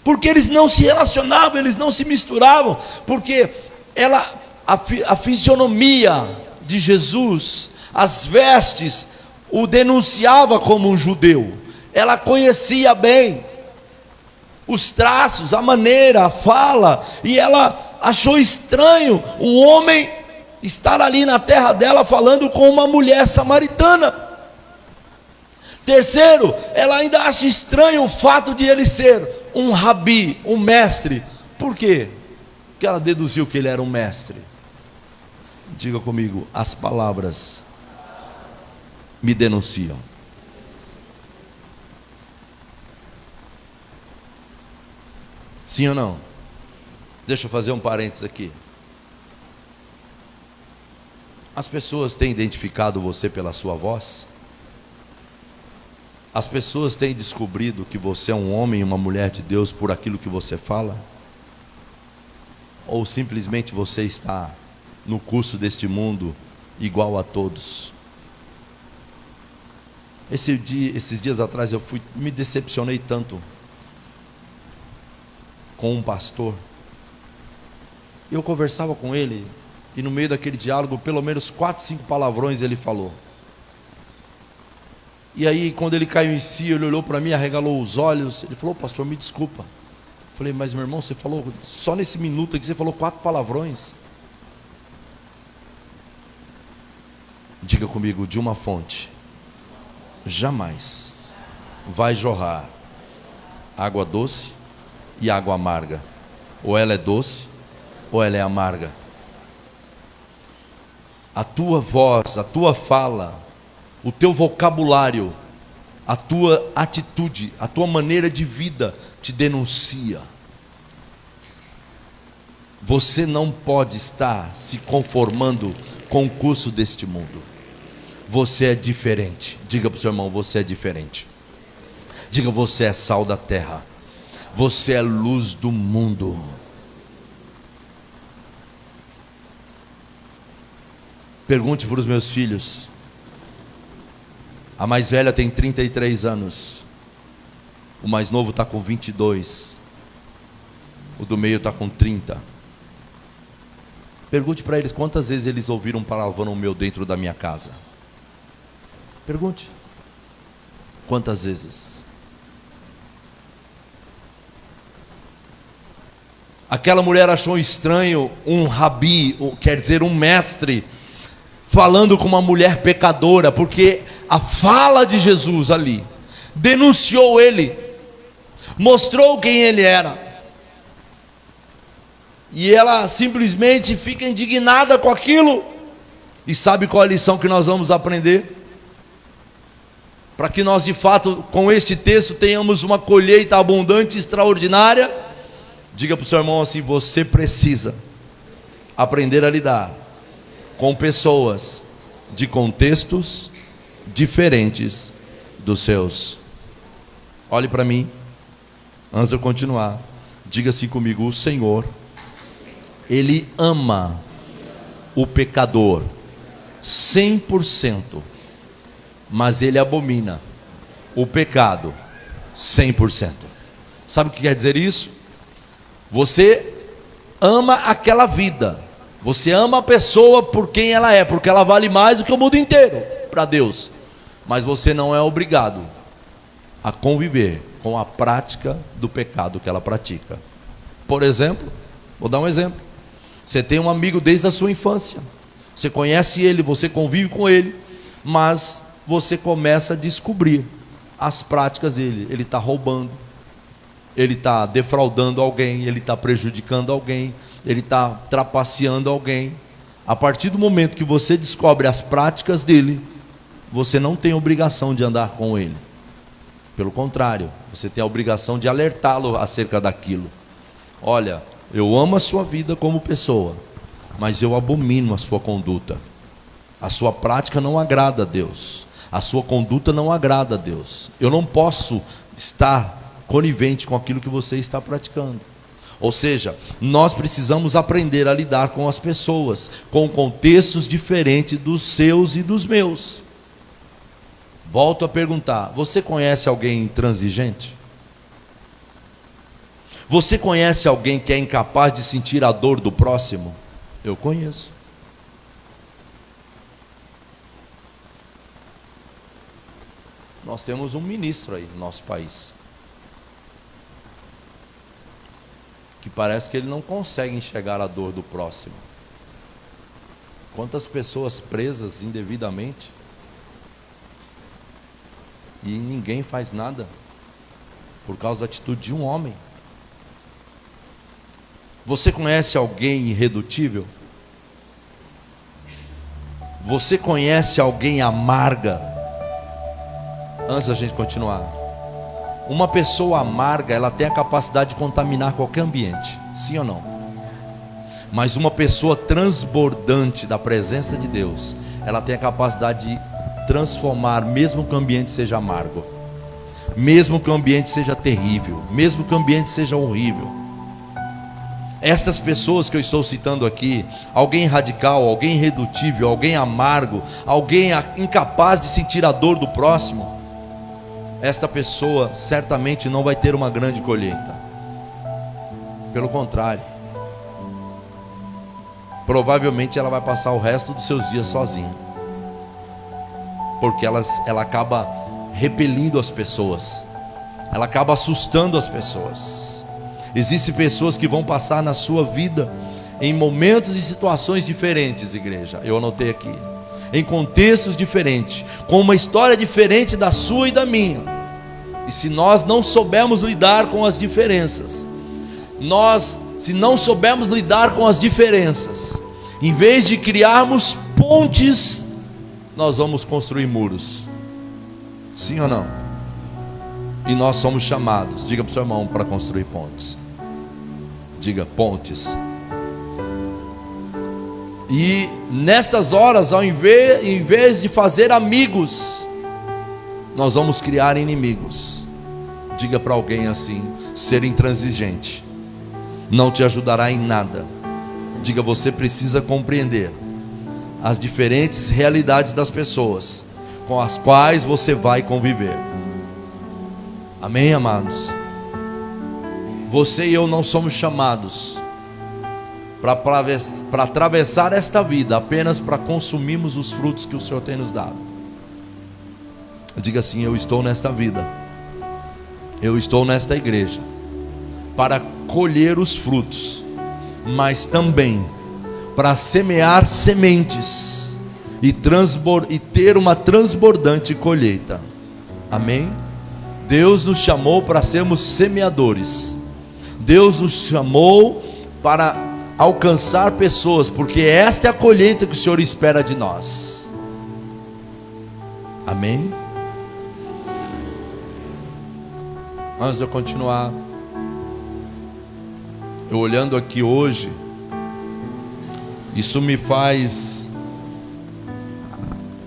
porque eles não se relacionavam, eles não se misturavam, porque a fisionomia de Jesus, as vestes, o denunciava como um judeu. Ela conhecia bem os traços, a maneira, a fala, e ela achou estranho um homem estar ali na terra dela falando com uma mulher samaritana. Terceiro, ela ainda acha estranho o fato de ele ser um rabi, um mestre. Por quê? Porque ela deduziu que ele era um mestre. Diga comigo: as palavras me denunciam. Sim ou não? Deixa eu fazer um parênteses aqui. As pessoas têm identificado você pela sua voz? As pessoas têm descobrido que você é um homem e uma mulher de Deus por aquilo que você fala? Ou simplesmente você está no curso deste mundo igual a todos? Esses dias atrás me decepcionei tanto com um pastor. Eu conversava com ele e no meio daquele diálogo, pelo menos 4, 5 palavrões ele falou. E aí, quando ele caiu em si, ele olhou para mim, arregalou os olhos. Ele falou: pastor, me desculpa. Eu falei: mas meu irmão, você falou, só nesse minuto aqui, você falou 4 palavrões. Diga comigo: de uma fonte jamais vai jorrar água doce e água amarga. Ou ela é doce, ou ela é amarga. A tua voz, a tua fala, o teu vocabulário, a tua atitude, a tua maneira de vida te denuncia. Você não pode estar se conformando com o curso deste mundo. Você é diferente. Diga para o seu irmão: você é diferente. Diga: você é sal da terra. Você é luz do mundo. Pergunte para os meus filhos. A mais velha tem 33 anos. O mais novo está com 22. O do meio está com 30. Pergunte para eles quantas vezes eles ouviram um palavrão meu dentro da minha casa. Pergunte. Quantas vezes? Aquela mulher achou estranho um rabi, quer dizer um mestre, falando com uma mulher pecadora, porque a fala de Jesus ali denunciou ele, mostrou quem ele era. E ela simplesmente fica indignada com aquilo. E sabe qual é a lição que nós vamos aprender? Para que nós de fato com este texto tenhamos uma colheita abundante e extraordinária. Diga para o seu irmão assim: você precisa aprender a lidar com pessoas de contextos diferentes dos seus. Olhe para mim. Antes de eu continuar, diga assim comigo: o Senhor, Ele ama o pecador 100%, mas Ele abomina o pecado 100%. Sabe o que quer dizer isso? Você ama aquela vida, você ama a pessoa por quem ela é, porque ela vale mais do que o mundo inteiro para Deus, mas você não é obrigado a conviver com a prática do pecado que ela pratica. Por exemplo, vou dar um exemplo: você tem um amigo desde a sua infância, você conhece ele, você convive com ele, mas você começa a descobrir as práticas dele. Ele está roubando, ele está defraudando alguém, ele está prejudicando alguém, ele está trapaceando alguém. A partir do momento que você descobre as práticas dele, você não tem obrigação de andar com ele. Pelo contrário, você tem a obrigação de alertá-lo acerca daquilo. Olha, eu amo a sua vida como pessoa, mas eu abomino a sua conduta. A sua prática não agrada a Deus, a sua conduta não agrada a Deus. Eu não posso estar conivente com aquilo que você está praticando. Ou seja, nós precisamos aprender a lidar com as pessoas, com contextos diferentes dos seus e dos meus. Volto a perguntar: você conhece alguém intransigente? Você conhece alguém que é incapaz de sentir a dor do próximo? Eu conheço. Nós temos um ministro aí no nosso país que parece que ele não consegue enxergar a dor do próximo. Quantas pessoas presas indevidamente e ninguém faz nada por causa da atitude de um homem. Você conhece alguém irredutível? Você conhece alguém amarga? Antes da gente continuar, uma pessoa amarga, ela tem a capacidade de contaminar qualquer ambiente, sim ou não? Mas uma pessoa transbordante da presença de Deus, ela tem a capacidade de transformar, mesmo que o ambiente seja amargo, mesmo que o ambiente seja terrível, mesmo que o ambiente seja horrível. Estas pessoas que eu estou citando aqui, alguém radical, alguém irredutível, alguém amargo, alguém incapaz de sentir a dor do próximo, esta pessoa certamente não vai ter uma grande colheita. Pelo contrário, provavelmente ela vai passar o resto dos seus dias sozinha, porque ela acaba repelindo as pessoas, ela acaba assustando as pessoas. Existem pessoas que vão passar na sua vida em momentos e situações diferentes, igreja, eu anotei aqui, em contextos diferentes, com uma história diferente da sua e da minha. E se nós não soubermos lidar com as diferenças, se não soubermos lidar com as diferenças, em vez de criarmos pontes, nós vamos construir muros. Sim ou não? E nós somos chamados, diga para o seu irmão, para construir pontes. Diga, pontes. E nestas horas, em vez de fazer amigos, nós vamos criar inimigos. Diga para alguém assim: ser intransigente não te ajudará em nada. Diga: você precisa compreender as diferentes realidades das pessoas com as quais você vai conviver. Amém, amados? Você e eu não somos chamados para atravessar esta vida apenas para consumirmos os frutos que o Senhor tem nos dado. Diga assim: eu estou nesta vida, eu estou nesta igreja para colher os frutos, mas também para semear sementes e ter uma transbordante colheita. Amém? Deus nos chamou para sermos semeadores. Deus nos chamou para alcançar pessoas, porque esta é a colheita que o Senhor espera de nós. Amém? Antes de eu continuar, eu olhando aqui hoje, isso me faz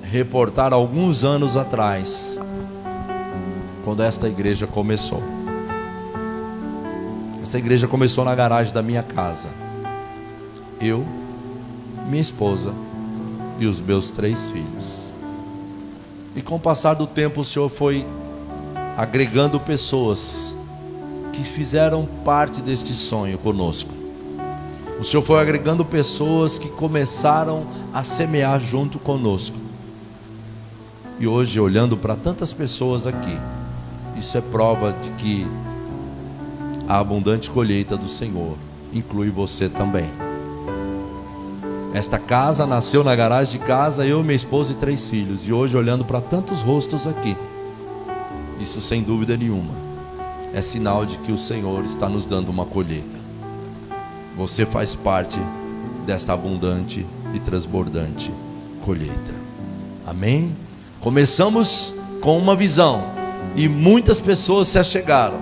reportar alguns anos atrás, quando esta igreja começou. Essa igreja começou na garagem da minha casa. Eu, minha esposa e os meus 3 filhos. E com o passar do tempo o Senhor foi agregando pessoas que fizeram parte deste sonho conosco. O Senhor foi agregando pessoas que começaram a semear junto conosco. E hoje, olhando para tantas pessoas aqui, isso é prova de que a abundante colheita do Senhor inclui você também. Esta casa nasceu na garagem de casa, eu, minha esposa e 3 filhos. E hoje, olhando para tantos rostos aqui, isso sem dúvida nenhuma é sinal de que o Senhor está nos dando uma colheita. Você faz parte desta abundante e transbordante colheita. Amém? Começamos com uma visão e muitas pessoas se achegaram.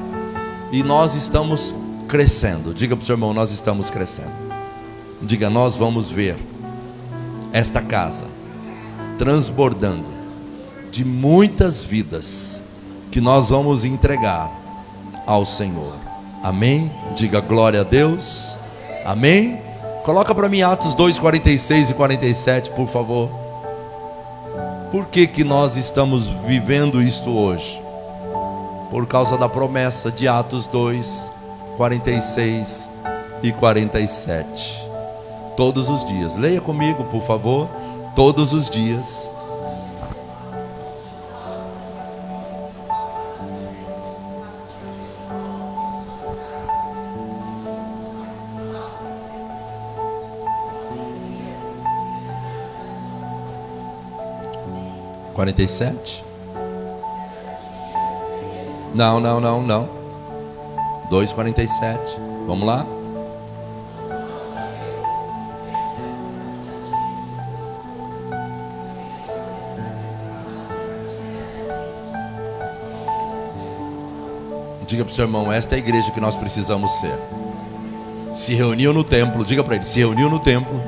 E nós estamos crescendo. Diga para o seu irmão, nós estamos crescendo. Diga, nós vamos ver esta casa transbordando de muitas vidas que nós vamos entregar ao Senhor. Amém? Diga glória a Deus. Amém? Coloca para mim Atos 2, 46 e 47, por favor. Por que nós estamos vivendo isto hoje? Por causa da promessa de Atos 2, 46 e 47. Todos os dias, leia comigo por favor. Todos os dias (47) Não. 2:47. Vamos lá. Diga para o seu irmão, esta é a igreja que nós precisamos ser. Se reuniu no templo, diga para ele, se reuniu no templo,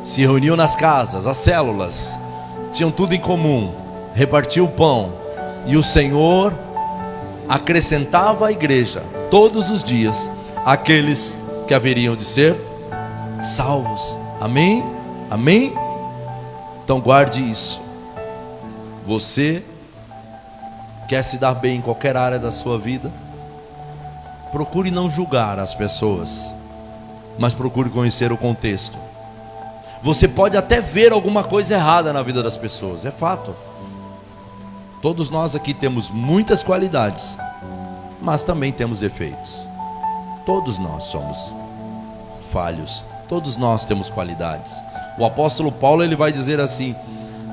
se reuniu nas casas, as células, tinham tudo em comum, repartiu o pão, e o Senhor acrescentava à igreja, todos os dias, aqueles que haveriam de ser salvos. Amém? Amém? Então guarde isso. Você quer se dar bem em qualquer área da sua vida? Procure não julgar as pessoas, mas procure conhecer o contexto. Você pode até ver alguma coisa errada na vida das pessoas, é fato. Todos nós aqui temos muitas qualidades, mas também temos defeitos. Todos nós somos falhos, todos nós temos qualidades. O apóstolo Paulo, ele vai dizer assim: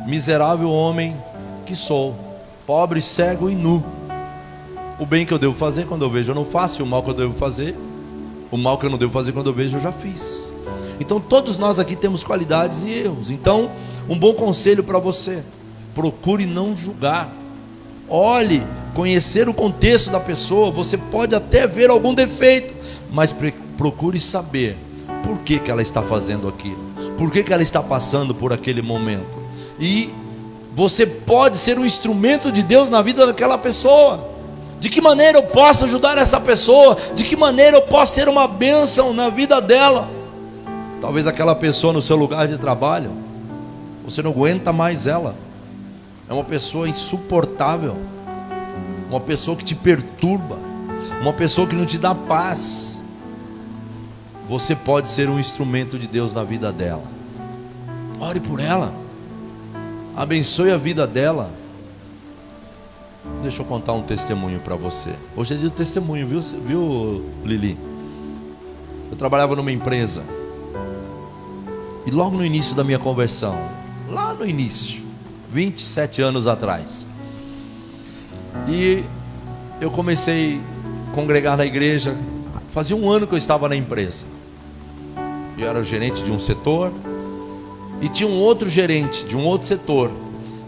miserável homem que sou, pobre, cego e nu. O bem que eu devo fazer, quando eu vejo eu não faço, e o mal que eu devo fazer, o mal que eu não devo fazer, quando eu vejo eu já fiz. Então todos nós aqui temos qualidades e erros. Então um bom conselho para você: procure não julgar. Olhe, conhecer o contexto da pessoa. Você pode até ver algum defeito, mas procure saber por que ela está fazendo aquilo, por que ela está passando por aquele momento. E você pode ser um instrumento de Deus na vida daquela pessoa. De que maneira eu posso ajudar essa pessoa? De que maneira eu posso ser uma bênção na vida dela? Talvez aquela pessoa no seu lugar de trabalho, você não aguenta mais ela. É uma pessoa insuportável, uma pessoa que te perturba, uma pessoa que não te dá paz. Você pode ser um instrumento de Deus na vida dela. Ore por ela, abençoe a vida dela. Deixa eu contar um testemunho para você. Hoje é dia do testemunho, viu, Lili? Eu trabalhava numa empresa, e logo no início da minha conversão, lá no início, 27 anos atrás, e eu comecei a congregar na igreja. Fazia um ano que eu estava na empresa. Eu era o gerente de um setor, e tinha um outro gerente de um outro setor,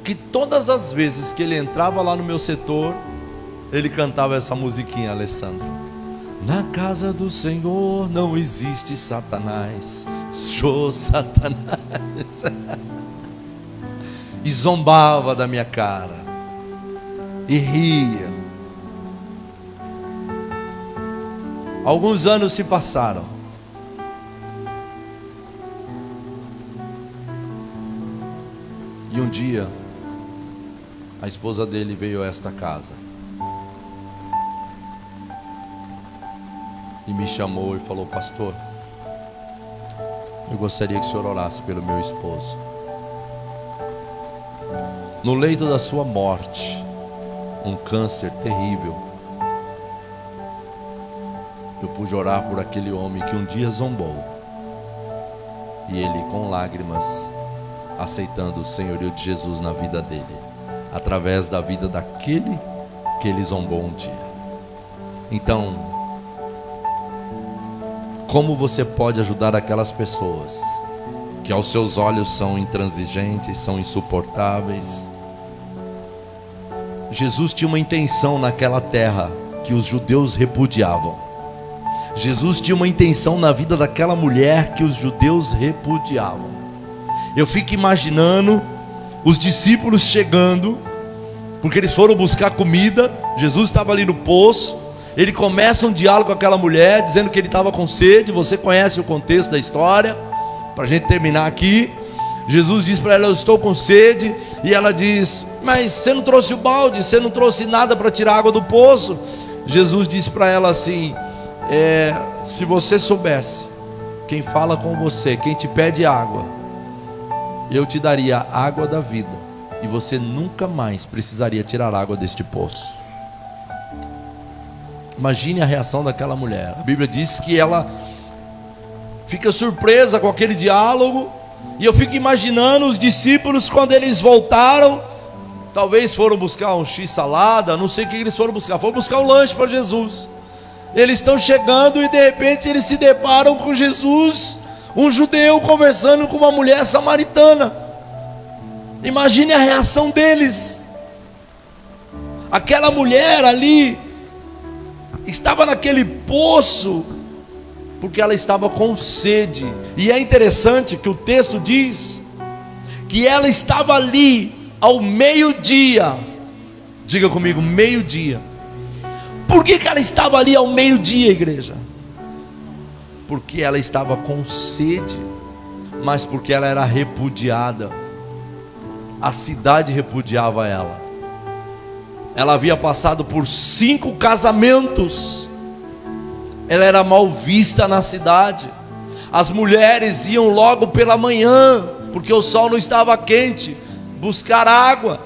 que todas as vezes que ele entrava lá no meu setor, ele cantava essa musiquinha, Alessandro: na casa do Senhor não existe Satanás. Show, Satanás. E zombava da minha cara, e ria. Alguns anos se passaram. E um dia, a esposa dele veio a esta casa e me chamou e falou: pastor, eu gostaria que o senhor orasse pelo meu esposo. No leito da sua morte, um câncer terrível, eu pude orar por aquele homem que um dia zombou, e ele com lágrimas aceitando o senhorio de Jesus na vida dele, através da vida daquele que ele zombou um dia. Então, como você pode ajudar aquelas pessoas que aos seus olhos são intransigentes, são insuportáveis? Jesus tinha uma intenção naquela terra que os judeus repudiavam. Jesus tinha uma intenção na vida daquela mulher que os judeus repudiavam. Eu fico imaginando os discípulos chegando, porque eles foram buscar comida. Jesus estava ali no poço. Ele começa um diálogo com aquela mulher, dizendo que ele estava com sede. Você conhece o contexto da história. Para a gente terminar aqui, Jesus diz para ela: eu estou com sede. E ela diz: mas você não trouxe o balde, você não trouxe nada para tirar água do poço. Jesus disse para ela assim: se você soubesse quem fala com você, quem te pede água, eu te daria a água da vida, e você nunca mais precisaria tirar água deste poço. Imagine a reação daquela mulher. A Bíblia diz que ela fica surpresa com aquele diálogo. E eu fico imaginando os discípulos quando eles voltaram. Talvez foram buscar um x-salada, não sei o que eles foram buscar. Foram buscar um lanche para Jesus. Eles estão chegando e de repente eles se deparam com Jesus, um judeu conversando com uma mulher samaritana. Imagine a reação deles. Aquela mulher ali estava naquele poço porque ela estava com sede. E é interessante que o texto diz que ela estava ali ao meio-dia. Diga comigo, meio-dia. Por que ela estava ali ao meio-dia, igreja? Porque ela estava com sede, mas porque ela era repudiada. A cidade repudiava ela. Ela havia passado por 5 casamentos. Ela era mal vista na cidade. As mulheres iam logo pela manhã, porque o sol não estava quente, buscar água.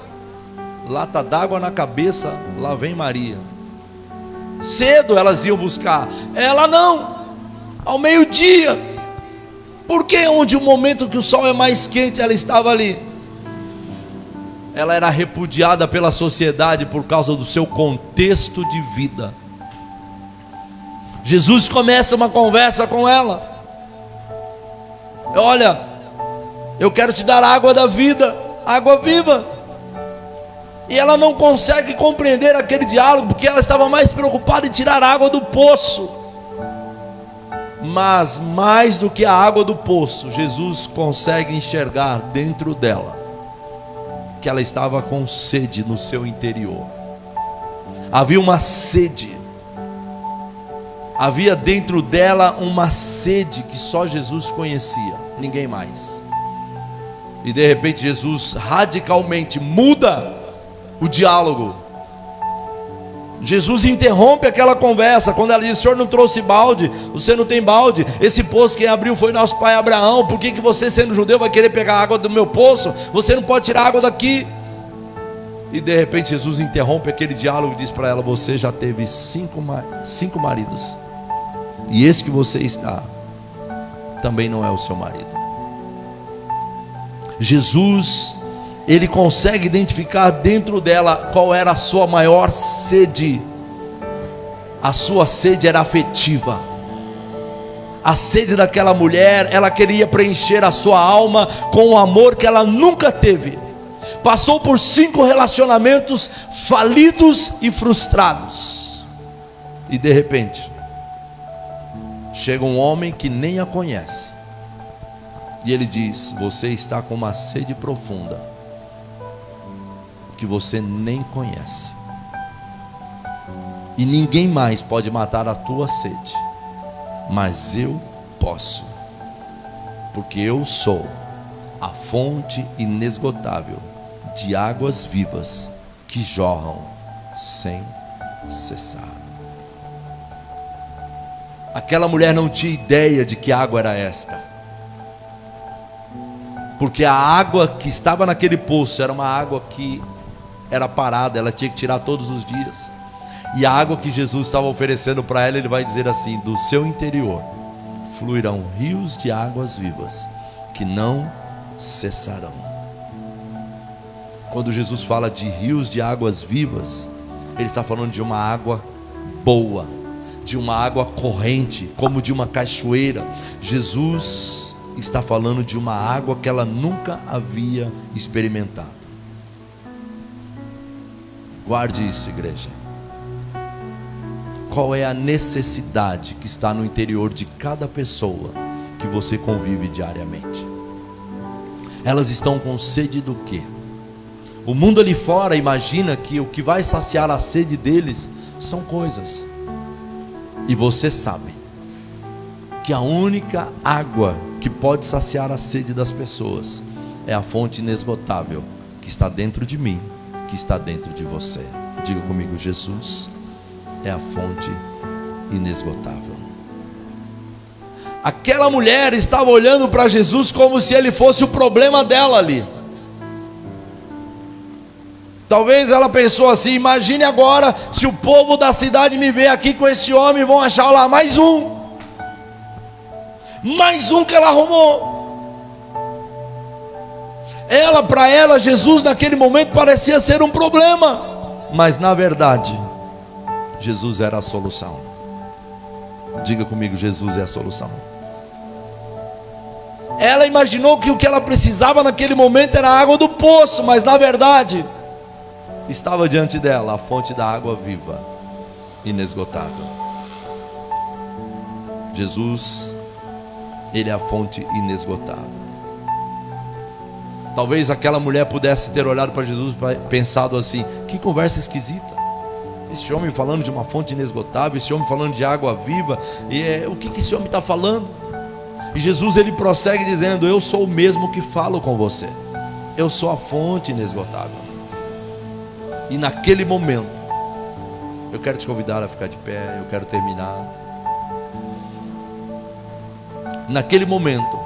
Lata d'água na cabeça, lá vem Maria. Cedo elas iam buscar. Ela não, ao meio-dia. Porque onde o momento que o sol é mais quente, ela estava ali. Ela era repudiada pela sociedade por causa do seu contexto de vida. Jesus começa uma conversa com ela. Olha, eu quero te dar a água da vida, água viva. E ela não consegue compreender aquele diálogo, porque ela estava mais preocupada em tirar a água do poço. Mas mais do que a água do poço, Jesus consegue enxergar dentro dela que ela estava com sede no seu interior. Havia uma sede. Havia dentro dela uma sede que só Jesus conhecia, ninguém mais. E de repente Jesus radicalmente muda o diálogo. Jesus interrompe aquela conversa. Quando ela diz: o senhor não trouxe balde, você não tem balde, esse poço quem abriu foi nosso pai Abraão. Por que você, sendo judeu, vai querer pegar água do meu poço? Você não pode tirar água daqui. E de repente Jesus interrompe aquele diálogo e diz para ela: você já teve 5 maridos, e esse que você está também não é o seu marido. Jesus, ele consegue identificar dentro dela qual era a sua maior sede. A sua sede era afetiva. A sede daquela mulher, ela queria preencher a sua alma com um amor que ela nunca teve. Passou por 5 relacionamentos falidos e frustrados. E de repente chega um homem que nem a conhece, e ele diz: você está com uma sede profunda que você nem conhece. e ninguém mais pode matar a tua sede, mas eu posso, porque eu sou a fonte inesgotável de águas vivas que jorram sem cessar. Aquela mulher não tinha ideia de que água era esta, porque a água que estava naquele poço era uma água que era parada, ela tinha que tirar todos os dias. E a água que Jesus estava oferecendo para ela, ele vai dizer assim: do seu interior fluirão rios de águas vivas que não cessarão. Quando Jesus fala de rios de águas vivas, ele está falando de uma água boa, de uma água corrente, como de uma cachoeira. Jesus está falando de uma água que ela nunca havia experimentado. Guarde isso, igreja. Qual é a necessidade que está no interior de cada pessoa que você convive diariamente? Elas estão com sede do quê? O mundo ali fora imagina que o que vai saciar a sede deles são coisas. E você sabe que a única água que pode saciar a sede das pessoas é a fonte inesgotável que está dentro de mim, que está dentro de você. Diga comigo: Jesus é a fonte inesgotável. Aquela mulher estava olhando para Jesus como se ele fosse o problema dela ali. Talvez ela pensou assim: imagine agora se o povo da cidade me ver aqui com esse homem, vão achar lá mais um que ela arrumou. Para ela, Jesus naquele momento parecia ser um problema, mas na verdade Jesus era a solução. Diga comigo: Jesus é a solução. Ela imaginou que o que ela precisava naquele momento era a água do poço, mas na verdade estava diante dela a fonte da água viva, inesgotável. Jesus, ele é a fonte inesgotável. Talvez aquela mulher pudesse ter olhado para Jesus e pensado assim: que conversa esquisita, esse homem falando de uma fonte inesgotável, esse homem falando de água viva, o que esse homem está falando? E Jesus, ele prossegue dizendo: eu sou o mesmo que falo com você, eu sou a fonte inesgotável. E naquele momento, eu quero te convidar a ficar de pé, eu quero terminar. Naquele momento,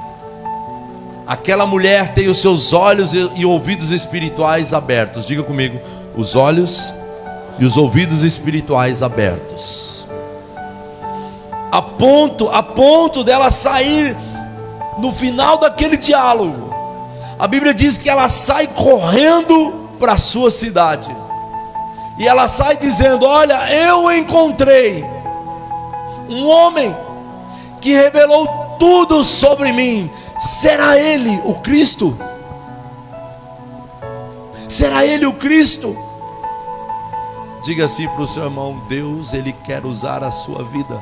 aquela mulher tem os seus olhos e ouvidos espirituais abertos. Diga comigo: os olhos e os ouvidos espirituais abertos, a ponto dela sair no final daquele diálogo. A Bíblia diz que ela sai correndo para a sua cidade, e ela sai dizendo: olha, eu encontrei um homem que revelou tudo sobre mim. Será ele o Cristo? Será ele o Cristo? Diga assim para o seu irmão: Deus, ele quer usar a sua vida.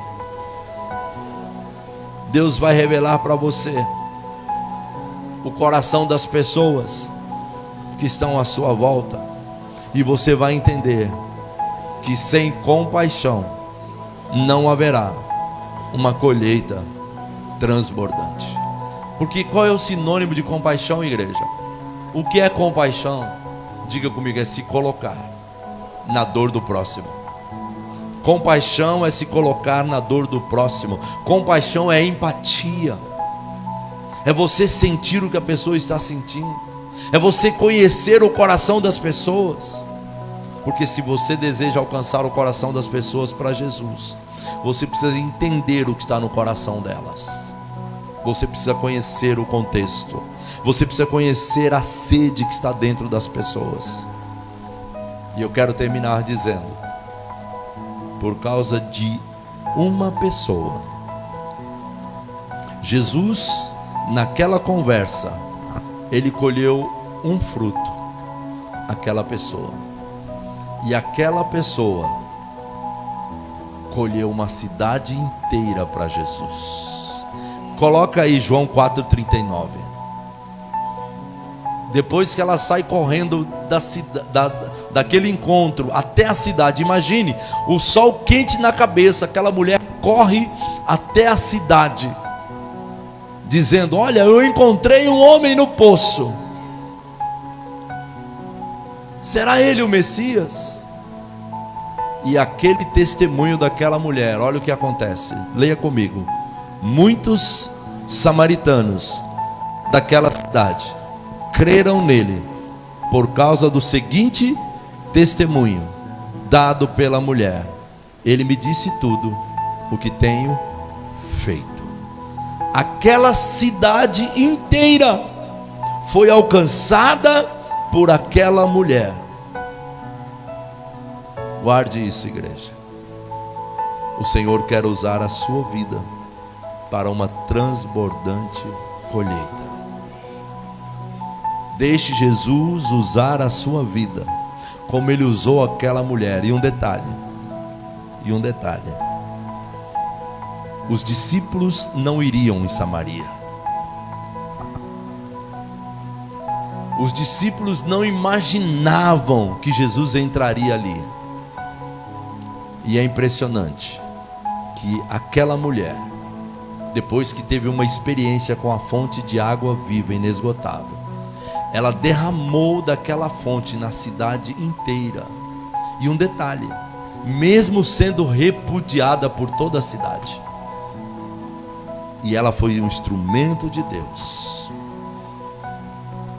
Deus vai revelar para você o coração das pessoas que estão à sua volta, e você vai entender que sem compaixão não haverá uma colheita transbordante. Porque qual é o sinônimo de compaixão, igreja? O que é compaixão? Diga comigo: é se colocar na dor do próximo. Compaixão é se colocar na dor do próximo. Compaixão é empatia. É você sentir o que a pessoa está sentindo. É você conhecer o coração das pessoas. Porque se você deseja alcançar o coração das pessoas para Jesus, você precisa entender o que está no coração delas. Você precisa conhecer o contexto. Você precisa conhecer a sede que está dentro das pessoas. E eu quero terminar dizendo: por causa de uma pessoa, Jesus, naquela conversa, ele colheu um fruto, aquela pessoa. E aquela pessoa colheu uma cidade inteira para Jesus. Coloca aí João 4,39. Depois que ela sai correndo daquele encontro até a cidade. Imagine, o sol quente na cabeça, aquela mulher corre até a cidade, dizendo: olha, eu encontrei um homem no poço. Será ele o Messias? E aquele testemunho daquela mulher, olha o que acontece, leia comigo. Muitos samaritanos daquela cidade creram nele por causa do seguinte testemunho dado pela mulher: ele me disse tudo o que tenho feito. Aquela cidade inteira foi alcançada por aquela mulher. Guarde isso, igreja. O Senhor quer usar a sua vida para uma transbordante colheita. Deixe Jesus usar a sua vida como ele usou aquela mulher. E um detalhe, os discípulos não iriam em Samaria. Os discípulos não imaginavam que Jesus entraria ali. E é impressionante que aquela mulher, depois que teve uma experiência com a fonte de água viva, inesgotável, ela derramou daquela fonte na cidade inteira. E um detalhe, mesmo sendo repudiada por toda a cidade, e ela foi um instrumento de Deus.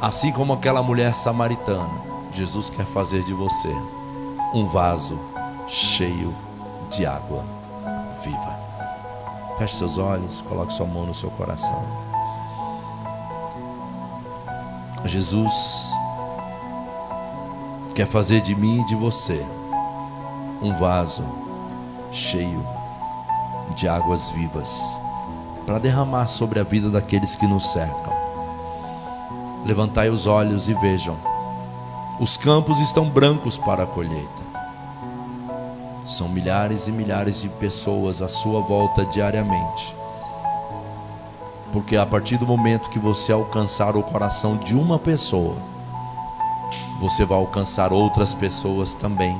Assim como aquela mulher samaritana, Jesus quer fazer de você um vaso cheio de água viva. Feche seus olhos, coloque sua mão no seu coração. Jesus quer fazer de mim e de você um vaso cheio de águas vivas, para derramar sobre a vida daqueles que nos cercam. Levantai os olhos e vejam, os campos estão brancos para a colheita. São milhares e milhares de pessoas à sua volta diariamente. Porque a partir do momento que você alcançar o coração de uma pessoa, você vai alcançar outras pessoas também.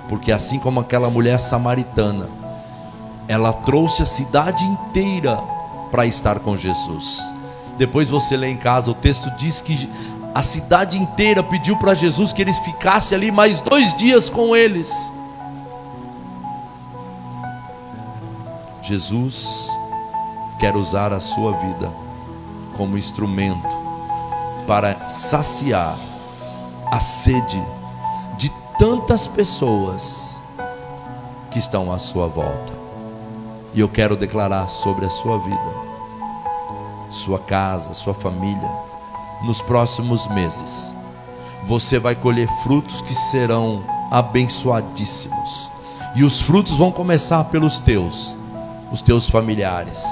Porque assim como aquela mulher samaritana, ela trouxe a cidade inteira para estar com Jesus. Depois você lê em casa, o texto diz que a cidade inteira pediu para Jesus que ele ficasse ali mais 2 dias com eles. Jesus quer usar a sua vida como instrumento para saciar a sede de tantas pessoas que estão à sua volta. E eu quero declarar sobre a sua vida, sua casa, sua família, nos próximos meses, você vai colher frutos que serão abençoadíssimos. E os frutos vão começar pelos os teus familiares,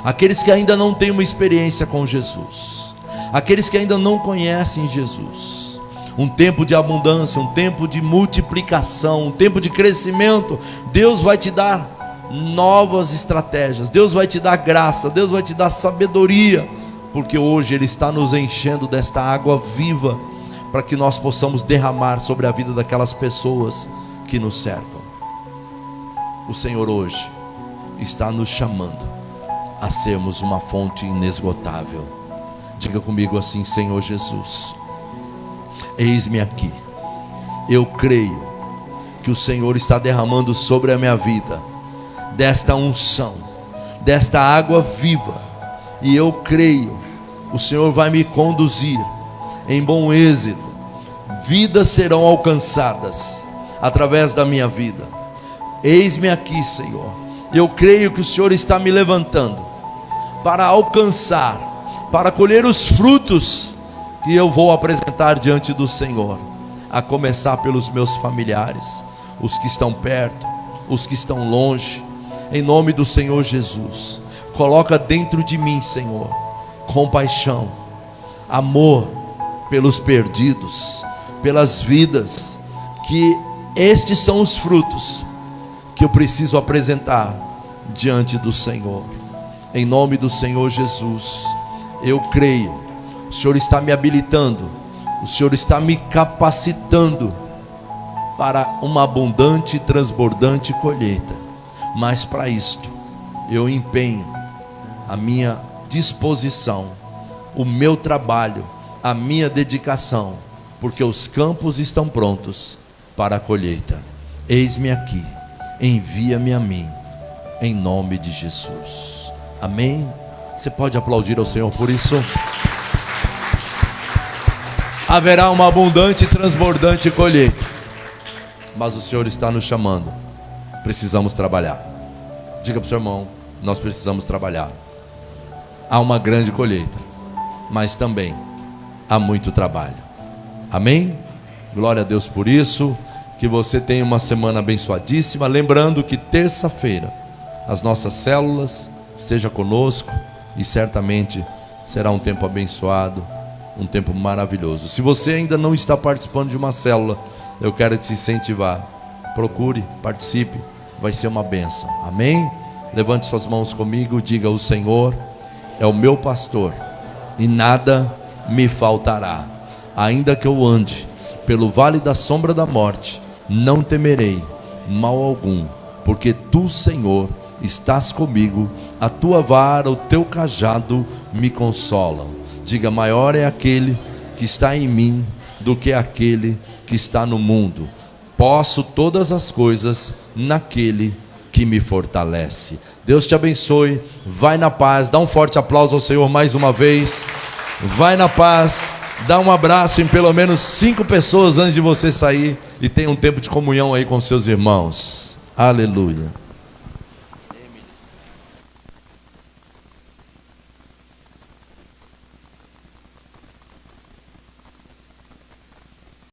aqueles que ainda não têm uma experiência com Jesus, aqueles que ainda não conhecem Jesus. Um tempo de abundância, um tempo de multiplicação, um tempo de crescimento. Deus vai te dar novas estratégias, Deus vai te dar graça, Deus vai te dar sabedoria, porque hoje Ele está nos enchendo desta água viva, para que nós possamos derramar sobre a vida daquelas pessoas que nos cercam. O Senhor hoje está nos chamando a sermos uma fonte inesgotável. Diga comigo assim: Senhor Jesus, eis-me aqui. Eu creio que o Senhor está derramando sobre a minha vida desta unção, desta água viva, e eu creio, o Senhor vai me conduzir em bom êxito. Vidas serão alcançadas através da minha vida. Eis-me aqui, Senhor. Eu creio que o Senhor está me levantando para alcançar, para colher os frutos que eu vou apresentar diante do Senhor, a começar pelos meus familiares, os que estão perto, os que estão longe. Em nome do Senhor Jesus, coloca dentro de mim, Senhor, compaixão, amor pelos perdidos, pelas vidas, que estes são os frutos que eu preciso apresentar diante do Senhor. Em nome do Senhor Jesus, eu creio, o Senhor está me habilitando, o Senhor está me capacitando para uma abundante e transbordante colheita. Mas para isto, eu empenho a minha disposição, o meu trabalho, a minha dedicação, porque os campos estão prontos para a colheita. Eis-me aqui, envia-me a mim, em nome de Jesus. Amém? Você pode aplaudir ao Senhor por isso? Haverá uma abundante e transbordante colheita, mas o Senhor está nos chamando. Precisamos trabalhar. Diga para o seu irmão: nós precisamos trabalhar. Há uma grande colheita, mas também há muito trabalho. Amém? Glória a Deus por isso. Que você tenha uma semana abençoadíssima. Lembrando que terça-feira as nossas células, esteja conosco, e certamente será um tempo abençoado, um tempo maravilhoso. Se você ainda não está participando de uma célula, eu quero te incentivar. Procure, participe, vai ser uma bênção. Amém? Levante suas mãos comigo, diga: o Senhor é o meu pastor e nada me faltará. Ainda que eu ande pelo vale da sombra da morte, não temerei mal algum, porque tu, Senhor, estás comigo. A tua vara, o teu cajado me consolam. Diga: maior é aquele que está em mim do que aquele que está no mundo. Posso todas as coisas naquele que me fortalece. Deus te abençoe. Vai na paz. Dá um forte aplauso ao Senhor mais uma vez. Vai na paz. Dá um abraço em pelo menos 5 pessoas antes de você sair, e tenha um tempo de comunhão aí com seus irmãos. Aleluia.